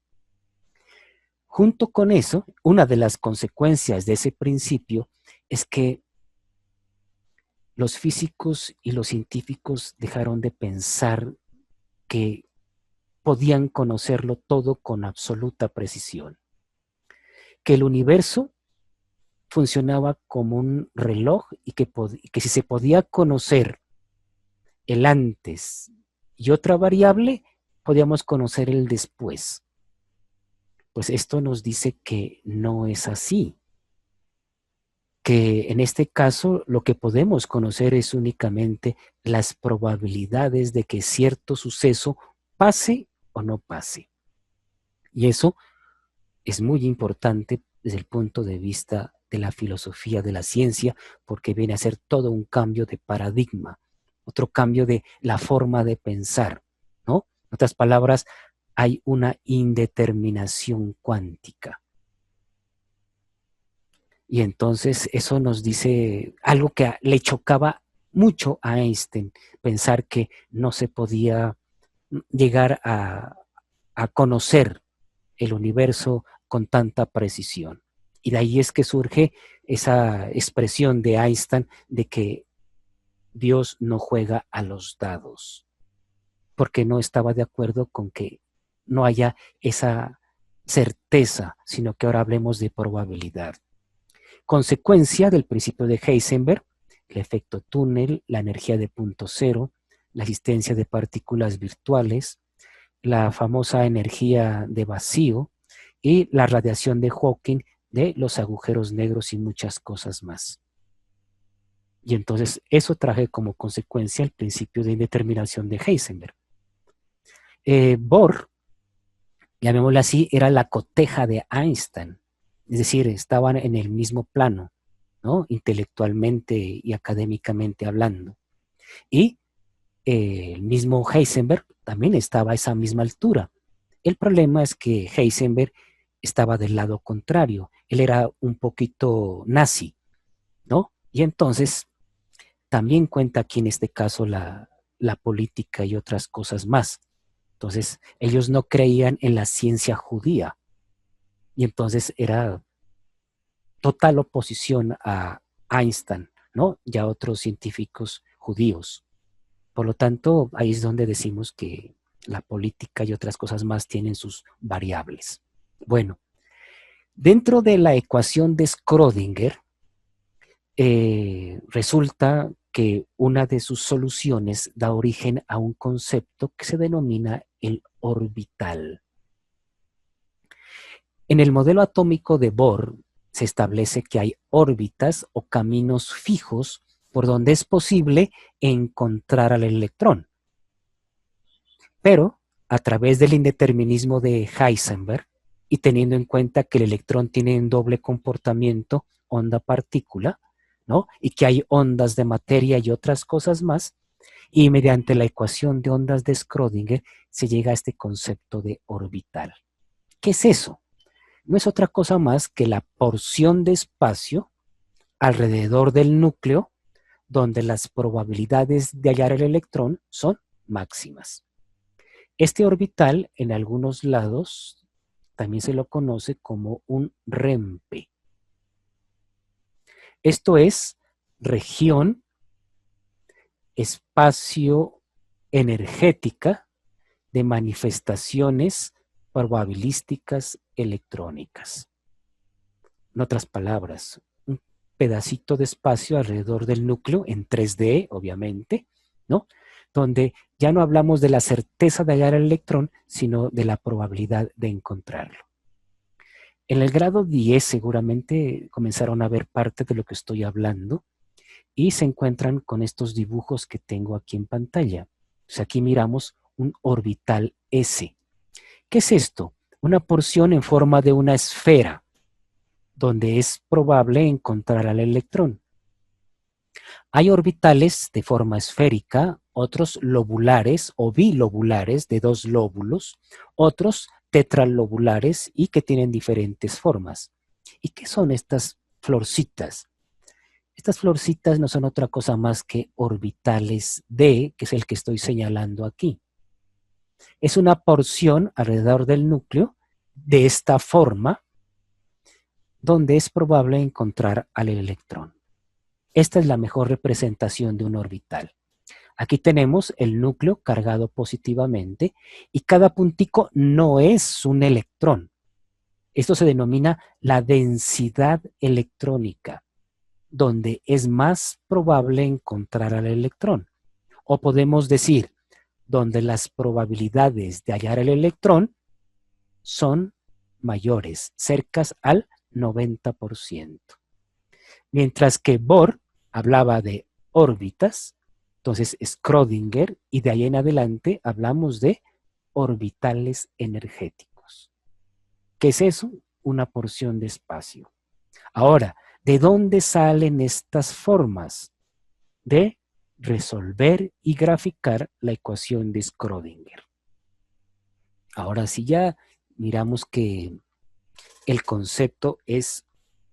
Junto con eso, una de las consecuencias de ese principio es que los físicos y los científicos dejaron de pensar que podían conocerlo todo con absoluta precisión, que el universo funcionaba como un reloj y que si se podía conocer el antes y otra variable, podíamos conocer el después. Pues esto nos dice que no es así, que en este caso lo que podemos conocer es únicamente las probabilidades de que cierto suceso pase o no pase. Y eso es muy importante desde el punto de vista de la filosofía de la ciencia, porque viene a ser todo un cambio de paradigma, otro cambio de la forma de pensar, ¿no? En otras palabras, hay una indeterminación cuántica. Y entonces eso nos dice algo que le chocaba mucho a Einstein, pensar que no se podía llegar a conocer el universo con tanta precisión. Y de ahí es que surge esa expresión de Einstein de que Dios no juega a los dados, porque no estaba de acuerdo con que no haya esa certeza, sino que ahora hablemos de probabilidad. Consecuencia del principio de Heisenberg, el efecto túnel, la energía de punto cero, la existencia de partículas virtuales, la famosa energía de vacío y la radiación de Hawking de los agujeros negros y muchas cosas más. Y entonces eso traje como consecuencia el principio de indeterminación de Heisenberg. Bohr, llamémoslo así, era la coteja de Einstein, es decir, estaban en el mismo plano, ¿no? Intelectualmente y académicamente hablando. Y el mismo Heisenberg también estaba a esa misma altura. El problema es que Heisenberg estaba del lado contrario, él era un poquito nazi, ¿no? Y entonces también cuenta aquí en este caso la política y otras cosas más. Entonces ellos no creían en la ciencia judía y entonces era total oposición a Einstein, ¿no? Y a otros científicos judíos. Por lo tanto, ahí es donde decimos que la política y otras cosas más tienen sus variables. Bueno, dentro de la ecuación de Schrödinger, resulta que una de sus soluciones da origen a un concepto que se denomina el orbital. En el modelo atómico de Bohr se establece que hay órbitas o caminos fijos por donde es posible encontrar al electrón. Pero a través del indeterminismo de Heisenberg y teniendo en cuenta que el electrón tiene un doble comportamiento onda-partícula, ¿no? Y que hay ondas de materia y otras cosas más, y mediante la ecuación de ondas de Schrödinger se llega a este concepto de orbital. ¿Qué es eso? No es otra cosa más que la porción de espacio alrededor del núcleo donde las probabilidades de hallar el electrón son máximas. Este orbital, en algunos lados, también se lo conoce como un REMPE. Esto es región espacio energética de manifestaciones probabilísticas electrónicas. En otras palabras, un pedacito de espacio alrededor del núcleo en 3D, obviamente, ¿no? Donde ya no hablamos de la certeza de hallar el electrón, sino de la probabilidad de encontrarlo. En el grado 10 seguramente comenzaron a ver parte de lo que estoy hablando y se encuentran con estos dibujos que tengo aquí en pantalla. Pues aquí miramos un orbital S. ¿Qué es esto? Una porción en forma de una esfera, donde es probable encontrar al electrón. Hay orbitales de forma esférica, otros lobulares o bilobulares de 2 lóbulos, otros tetralobulares y que tienen diferentes formas. ¿Y qué son estas florcitas? Estas florcitas no son otra cosa más que orbitales D, que es el que estoy señalando aquí. Es una porción alrededor del núcleo de esta forma donde es probable encontrar al electrón. Esta es la mejor representación de un orbital. Aquí tenemos el núcleo cargado positivamente y cada puntico no es un electrón. Esto se denomina la densidad electrónica, donde es más probable encontrar al electrón. O podemos decir, donde las probabilidades de hallar el electrón son mayores, cercas al 90%. Mientras que Bohr hablaba de órbitas, entonces Schrödinger, y de ahí en adelante hablamos de orbitales energéticos. ¿Qué es eso? Una porción de espacio. Ahora, ¿de dónde salen estas formas? De resolver y graficar la ecuación de Schrödinger. Ahora sí ya miramos que el concepto es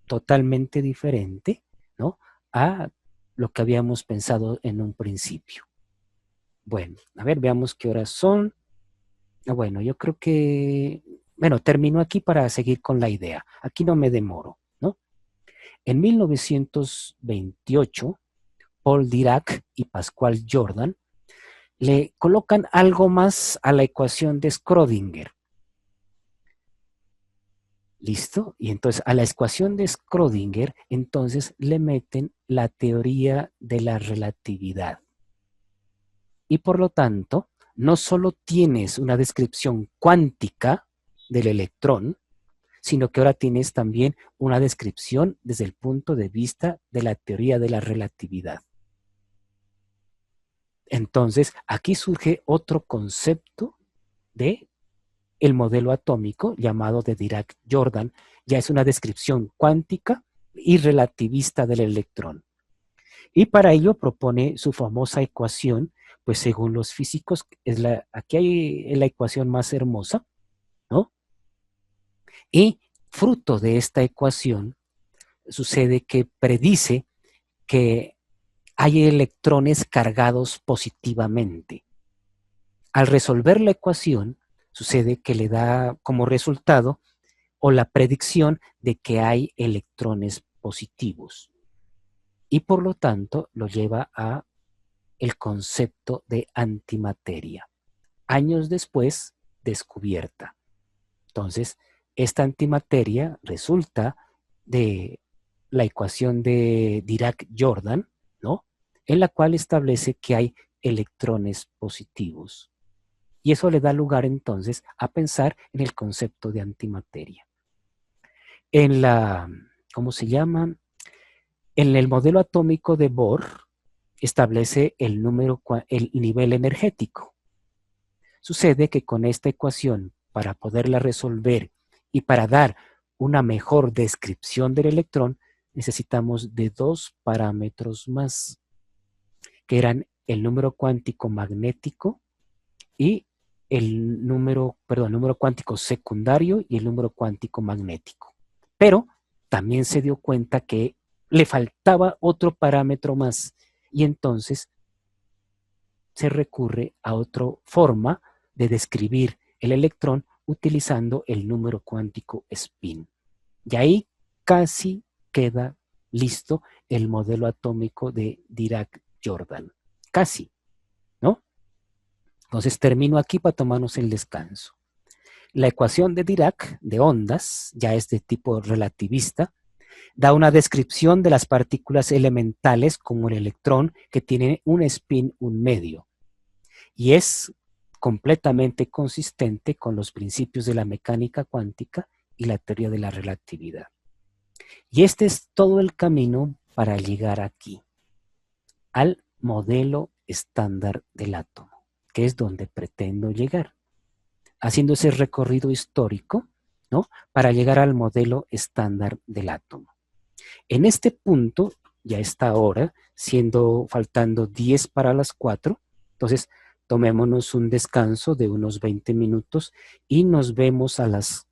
totalmente diferente, ¿no?, a lo que habíamos pensado en un principio. Bueno, a ver, veamos qué horas son. Bueno, yo creo que, bueno, termino aquí para seguir con la idea. Aquí no me demoro, ¿no? En 1928, Paul Dirac y Pascual Jordan le colocan algo más a la ecuación de Schrödinger. ¿Listo? Y entonces a la ecuación de Schrödinger, entonces le meten la teoría de la relatividad. Y por lo tanto, no solo tienes una descripción cuántica del electrón, sino que ahora tienes también una descripción desde el punto de vista de la teoría de la relatividad. Entonces, aquí surge otro concepto de el modelo atómico llamado de Dirac-Jordan. Ya es una descripción cuántica y relativista del electrón. Y para ello propone su famosa ecuación, pues según los físicos, aquí hay la ecuación más hermosa, ¿no? Y fruto de esta ecuación sucede que predice que hay electrones cargados positivamente. Al resolver la ecuación, sucede que le da como resultado o la predicción de que hay electrones positivos. Y por lo tanto lo lleva a el concepto de antimateria. Años después, descubierta. Entonces, esta antimateria resulta de la ecuación de Dirac-Jordan, ¿no?, en la cual establece que hay electrones positivos. Y eso le da lugar entonces a pensar en el concepto de antimateria. En la, ¿cómo se llama? En el modelo atómico de Bohr establece el nivel energético. Sucede que con esta ecuación, para poderla resolver y para dar una mejor descripción del electrón, necesitamos de 2 parámetros más, que eran el número cuántico magnético y el número cuántico secundario y el número cuántico magnético. Pero también se dio cuenta que le faltaba otro parámetro más, Y entonces se recurre a otra forma de describir el electrón utilizando el número cuántico spin. Y ahí casi queda listo el modelo atómico de Dirac-Jordan. Casi, ¿no? Entonces termino aquí para tomarnos el descanso. La ecuación de Dirac de ondas ya es de tipo relativista, da una descripción de las partículas elementales como el electrón que tiene un spin un medio y es completamente consistente con los principios de la mecánica cuántica y la teoría de la relatividad. Y este es todo el camino para llegar aquí, al modelo estándar del átomo, que es donde pretendo llegar, haciendo ese recorrido histórico, ¿no? Para llegar al modelo estándar del átomo. En este punto, ya está ahora, faltando 10 para las 4, entonces tomémonos un descanso de unos 20 minutos y nos vemos a las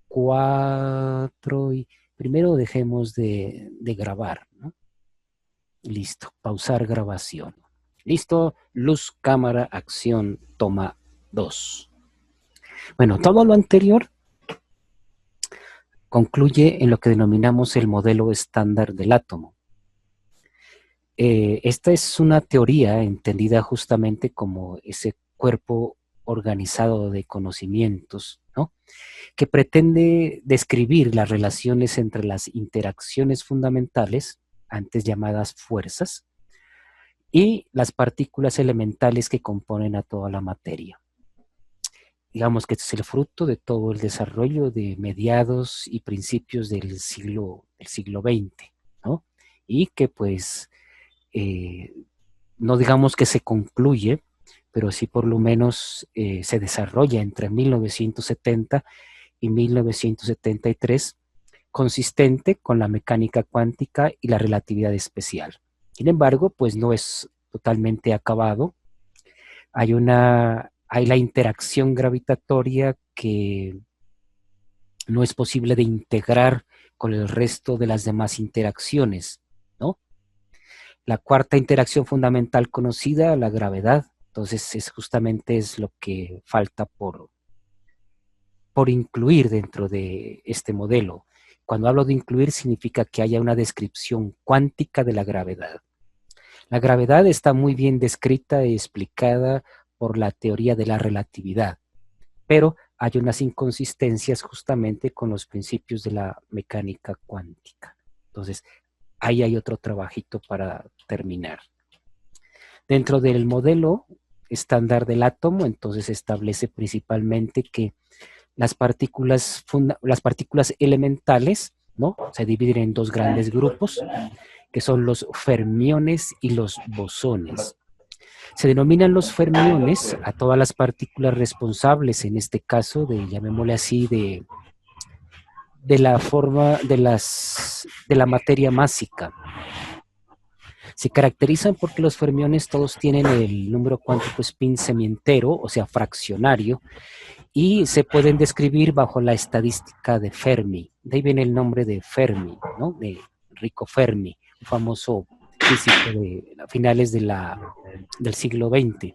4 y primero dejemos de grabar, ¿no? Listo, pausar grabación. Listo, luz, cámara, acción, toma 2. Bueno, todo lo anterior concluye en lo que denominamos el modelo estándar del átomo. Esta es una teoría entendida justamente como ese cuerpo organizado de conocimientos, ¿no? Que pretende describir las relaciones entre las interacciones fundamentales, antes llamadas fuerzas, y las partículas elementales que componen a toda la materia. Digamos que este es el fruto de todo el desarrollo de mediados y principios del siglo XX, ¿no? Y que pues no digamos que se concluye, pero sí por lo menos se desarrolla entre 1970 y 1973, consistente con la mecánica cuántica y la relatividad especial. Sin embargo, pues no es totalmente acabado. Hay la interacción gravitatoria que no es posible de integrar con el resto de las demás interacciones, ¿no? La cuarta interacción fundamental conocida, la gravedad, entonces justamente es lo que falta por incluir dentro de este modelo. Cuando hablo de incluir significa que haya una descripción cuántica de la gravedad. La gravedad está muy bien descrita y explicada por la teoría de la relatividad, pero hay unas inconsistencias justamente con los principios de la mecánica cuántica. Entonces, ahí hay otro trabajito para terminar. Dentro del modelo estándar del átomo, entonces se establece principalmente que las partículas elementales, ¿no? Se dividen en dos grandes grupos, que son los fermiones y los bosones. Se denominan los fermiones a todas las partículas responsables, en este caso, llamémosle así, de la forma de la materia másica. Se caracterizan porque los fermiones todos tienen el número cuántico spin semientero, o sea, fraccionario, y se pueden describir bajo la estadística de Fermi. De ahí viene el nombre de Fermi, ¿no? De Enrico Fermi, un famoso físico de finales del siglo XX.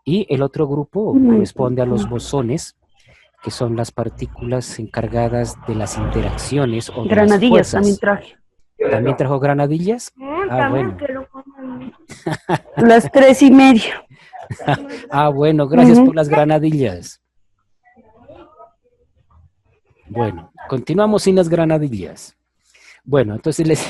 Y el otro grupo corresponde a los bosones, que son las partículas encargadas de las interacciones o de las fuerzas. También traje. ¿También trajo granadillas? Bueno. Las 3:30. Bueno, gracias por las granadillas. Bueno, continuamos sin las granadillas. Bueno, entonces les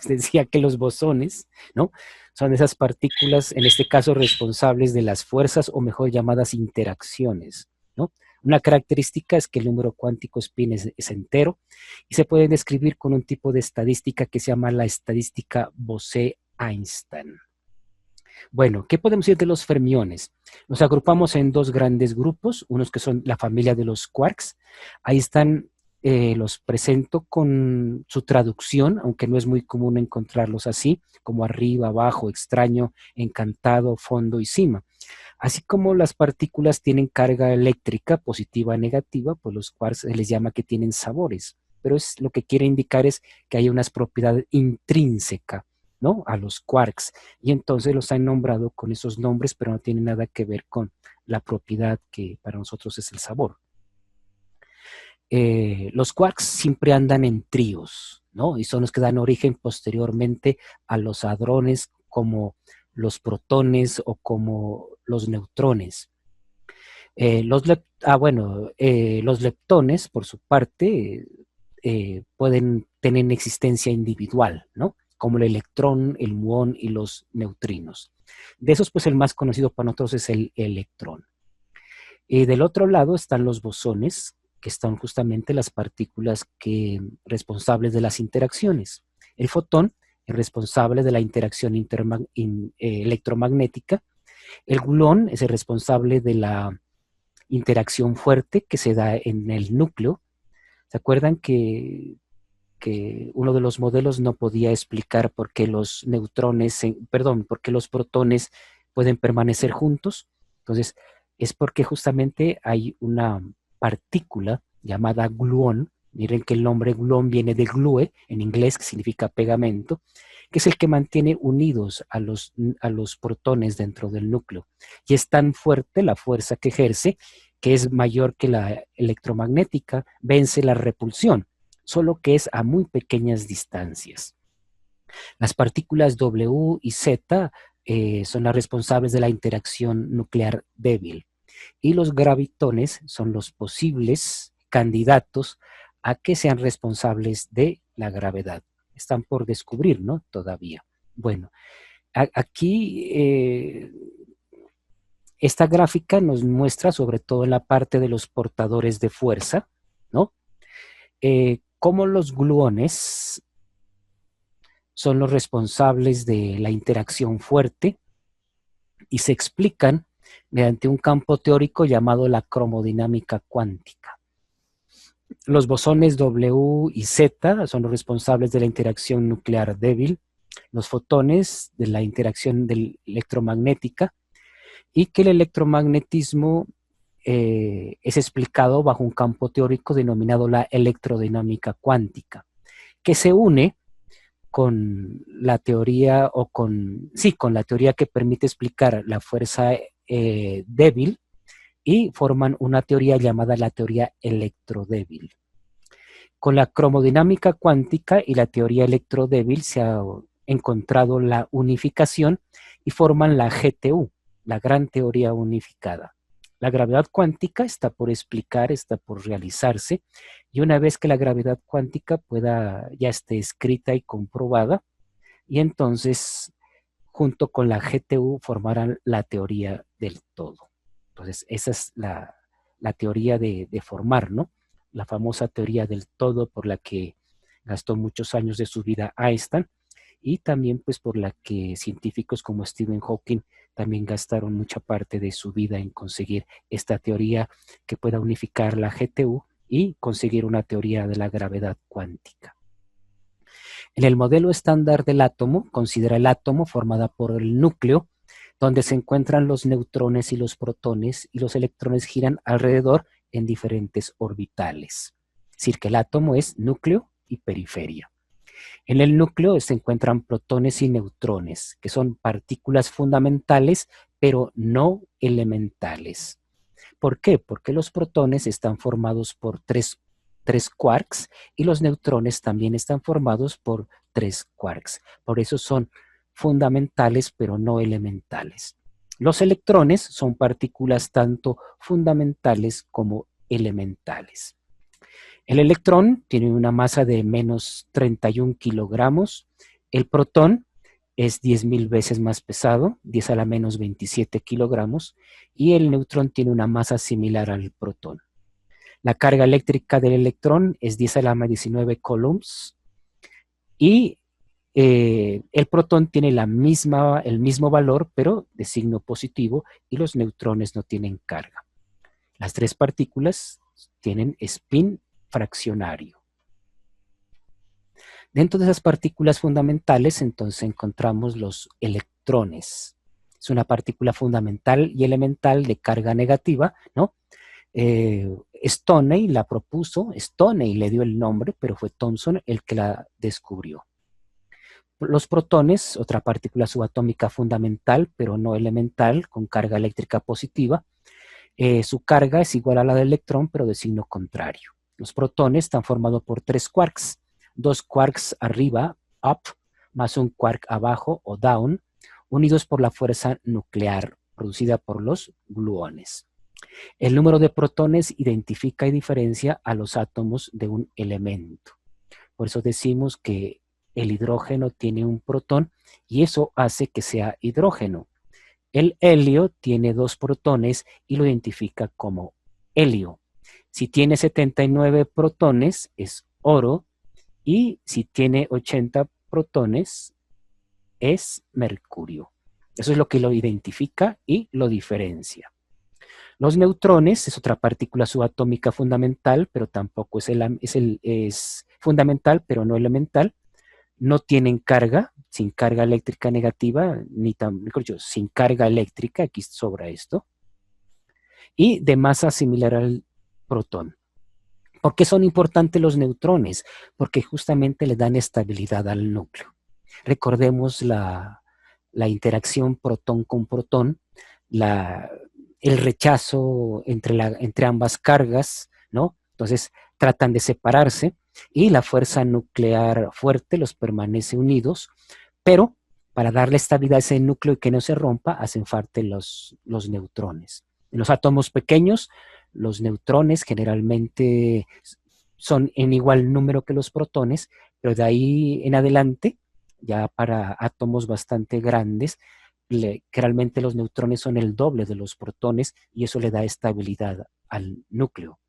decía que los bosones, ¿no? Son esas partículas, en este caso, responsables de las fuerzas, o mejor llamadas interacciones, ¿no? Una característica es que el número cuántico spin es entero y se puede describir con un tipo de estadística que se llama la estadística Bose-Einstein. Bueno, ¿qué podemos decir de los fermiones? Los agrupamos en dos grandes grupos, unos que son la familia de los quarks. Ahí están, los presento con su traducción, aunque no es muy común encontrarlos así, como arriba, abajo, extraño, encantado, fondo y cima. Así como las partículas tienen carga eléctrica, positiva o negativa, pues los quarks se les llama que tienen sabores, pero lo que quiere indicar es que hay una propiedad intrínseca ¿no? A los quarks. Y entonces los han nombrado con esos nombres, pero no tienen nada que ver con la propiedad que para nosotros es el sabor. Los quarks siempre andan en tríos, ¿no? Y son los que dan origen posteriormente a los hadrones como los protones o como los neutrones. Los leptones, por su parte, pueden tener existencia individual, ¿no? Como el electrón, el muón y los neutrinos. De esos, pues el más conocido para nosotros es el electrón. Y del otro lado están los bosones, que están justamente las partículas responsables de las interacciones. El fotón es responsable de la interacción electromagnética. El gluón es el responsable de la interacción fuerte que se da en el núcleo. ¿Se acuerdan que uno de los modelos no podía explicar por qué por qué los protones pueden permanecer juntos? Entonces, es porque justamente hay una partícula llamada gluón. Miren que el nombre gluón viene de glue, en inglés, que significa pegamento, que es el que mantiene unidos a los protones dentro del núcleo. Y es tan fuerte la fuerza que ejerce, que es mayor que la electromagnética, vence la repulsión, solo que es a muy pequeñas distancias. Las partículas W y Z son las responsables de la interacción nuclear débil, y los gravitones son los posibles candidatos a que sean responsables de la gravedad. Están por descubrir, ¿no? Todavía. Bueno, aquí esta gráfica nos muestra, sobre todo en la parte de los portadores de fuerza, ¿no? Cómo los gluones son los responsables de la interacción fuerte y se explican mediante un campo teórico llamado la cromodinámica cuántica. Los bosones W y Z son los responsables de la interacción nuclear débil, los fotones de la interacción electromagnética, y que el electromagnetismo es explicado bajo un campo teórico denominado la electrodinámica cuántica, que se une con la teoría con la teoría que permite explicar la fuerza débil, y forman una teoría llamada la teoría electrodébil. Con la cromodinámica cuántica y la teoría electrodébil se ha encontrado la unificación y forman la GTU, la gran teoría unificada. La gravedad cuántica está por explicar, está por realizarse, y una vez que la gravedad cuántica ya esté escrita y comprobada, y entonces junto con la GTU formarán la teoría del todo. Entonces esa es la teoría de formar, ¿no? La famosa teoría del todo por la que gastó muchos años de su vida Einstein, y también pues por la que científicos como Stephen Hawking también gastaron mucha parte de su vida en conseguir esta teoría que pueda unificar la GTU y conseguir una teoría de la gravedad cuántica. En el modelo estándar del átomo, considera el átomo formada por el núcleo, donde se encuentran los neutrones y los protones, y los electrones giran alrededor en diferentes orbitales. Es decir, que el átomo es núcleo y periferia. En el núcleo se encuentran protones y neutrones, que son partículas fundamentales, pero no elementales. ¿Por qué? Porque los protones están formados por tres quarks, y los neutrones también están formados por 3 quarks. Por eso son fundamentales, pero no elementales. Los electrones son partículas tanto fundamentales como elementales. El electrón tiene una masa de menos 31 kilogramos. El protón es 10.000 veces más pesado, 10 a la menos 27 kilogramos, y el neutrón tiene una masa similar al protón. La carga eléctrica del electrón es 10 a la más 19 coulombs, y el protón tiene el mismo valor, pero de signo positivo, y los neutrones no tienen carga. Las tres partículas tienen spin fraccionario. Dentro de esas partículas fundamentales, entonces encontramos los electrones. Es una partícula fundamental y elemental de carga negativa, ¿no? Stoney la propuso, Stoney le dio el nombre, pero fue Thomson el que la descubrió. Los protones, otra partícula subatómica fundamental, pero no elemental, con carga eléctrica positiva, su carga es igual a la del electrón, pero de signo contrario. Los protones están formados por 3 quarks, 2 quarks arriba, up, más un quark abajo o down, unidos por la fuerza nuclear producida por los gluones. El número de protones identifica y diferencia a los átomos de un elemento. Por eso decimos que el hidrógeno tiene un protón y eso hace que sea hidrógeno. El helio tiene 2 protones y lo identifica como helio. Si tiene 79 protones es oro y si tiene 80 protones es mercurio. Eso es lo que lo identifica y lo diferencia. Los neutrones es otra partícula subatómica fundamental, pero tampoco es fundamental, pero no elemental. No tienen carga, sin carga eléctrica negativa, mejor dicho, sin carga eléctrica, aquí sobra esto, y de masa similar al protón. ¿Por qué son importantes los neutrones? Porque justamente le dan estabilidad al núcleo. Recordemos la interacción protón con protón, el rechazo entre ambas cargas, ¿no? Entonces tratan de separarse y la fuerza nuclear fuerte los permanece unidos, pero para darle estabilidad a ese núcleo y que no se rompa, hacen falta los neutrones. En los átomos pequeños, los neutrones generalmente son en igual número que los protones, pero de ahí en adelante, ya para átomos bastante grandes, generalmente los neutrones son el doble de los protones y eso le da estabilidad al núcleo.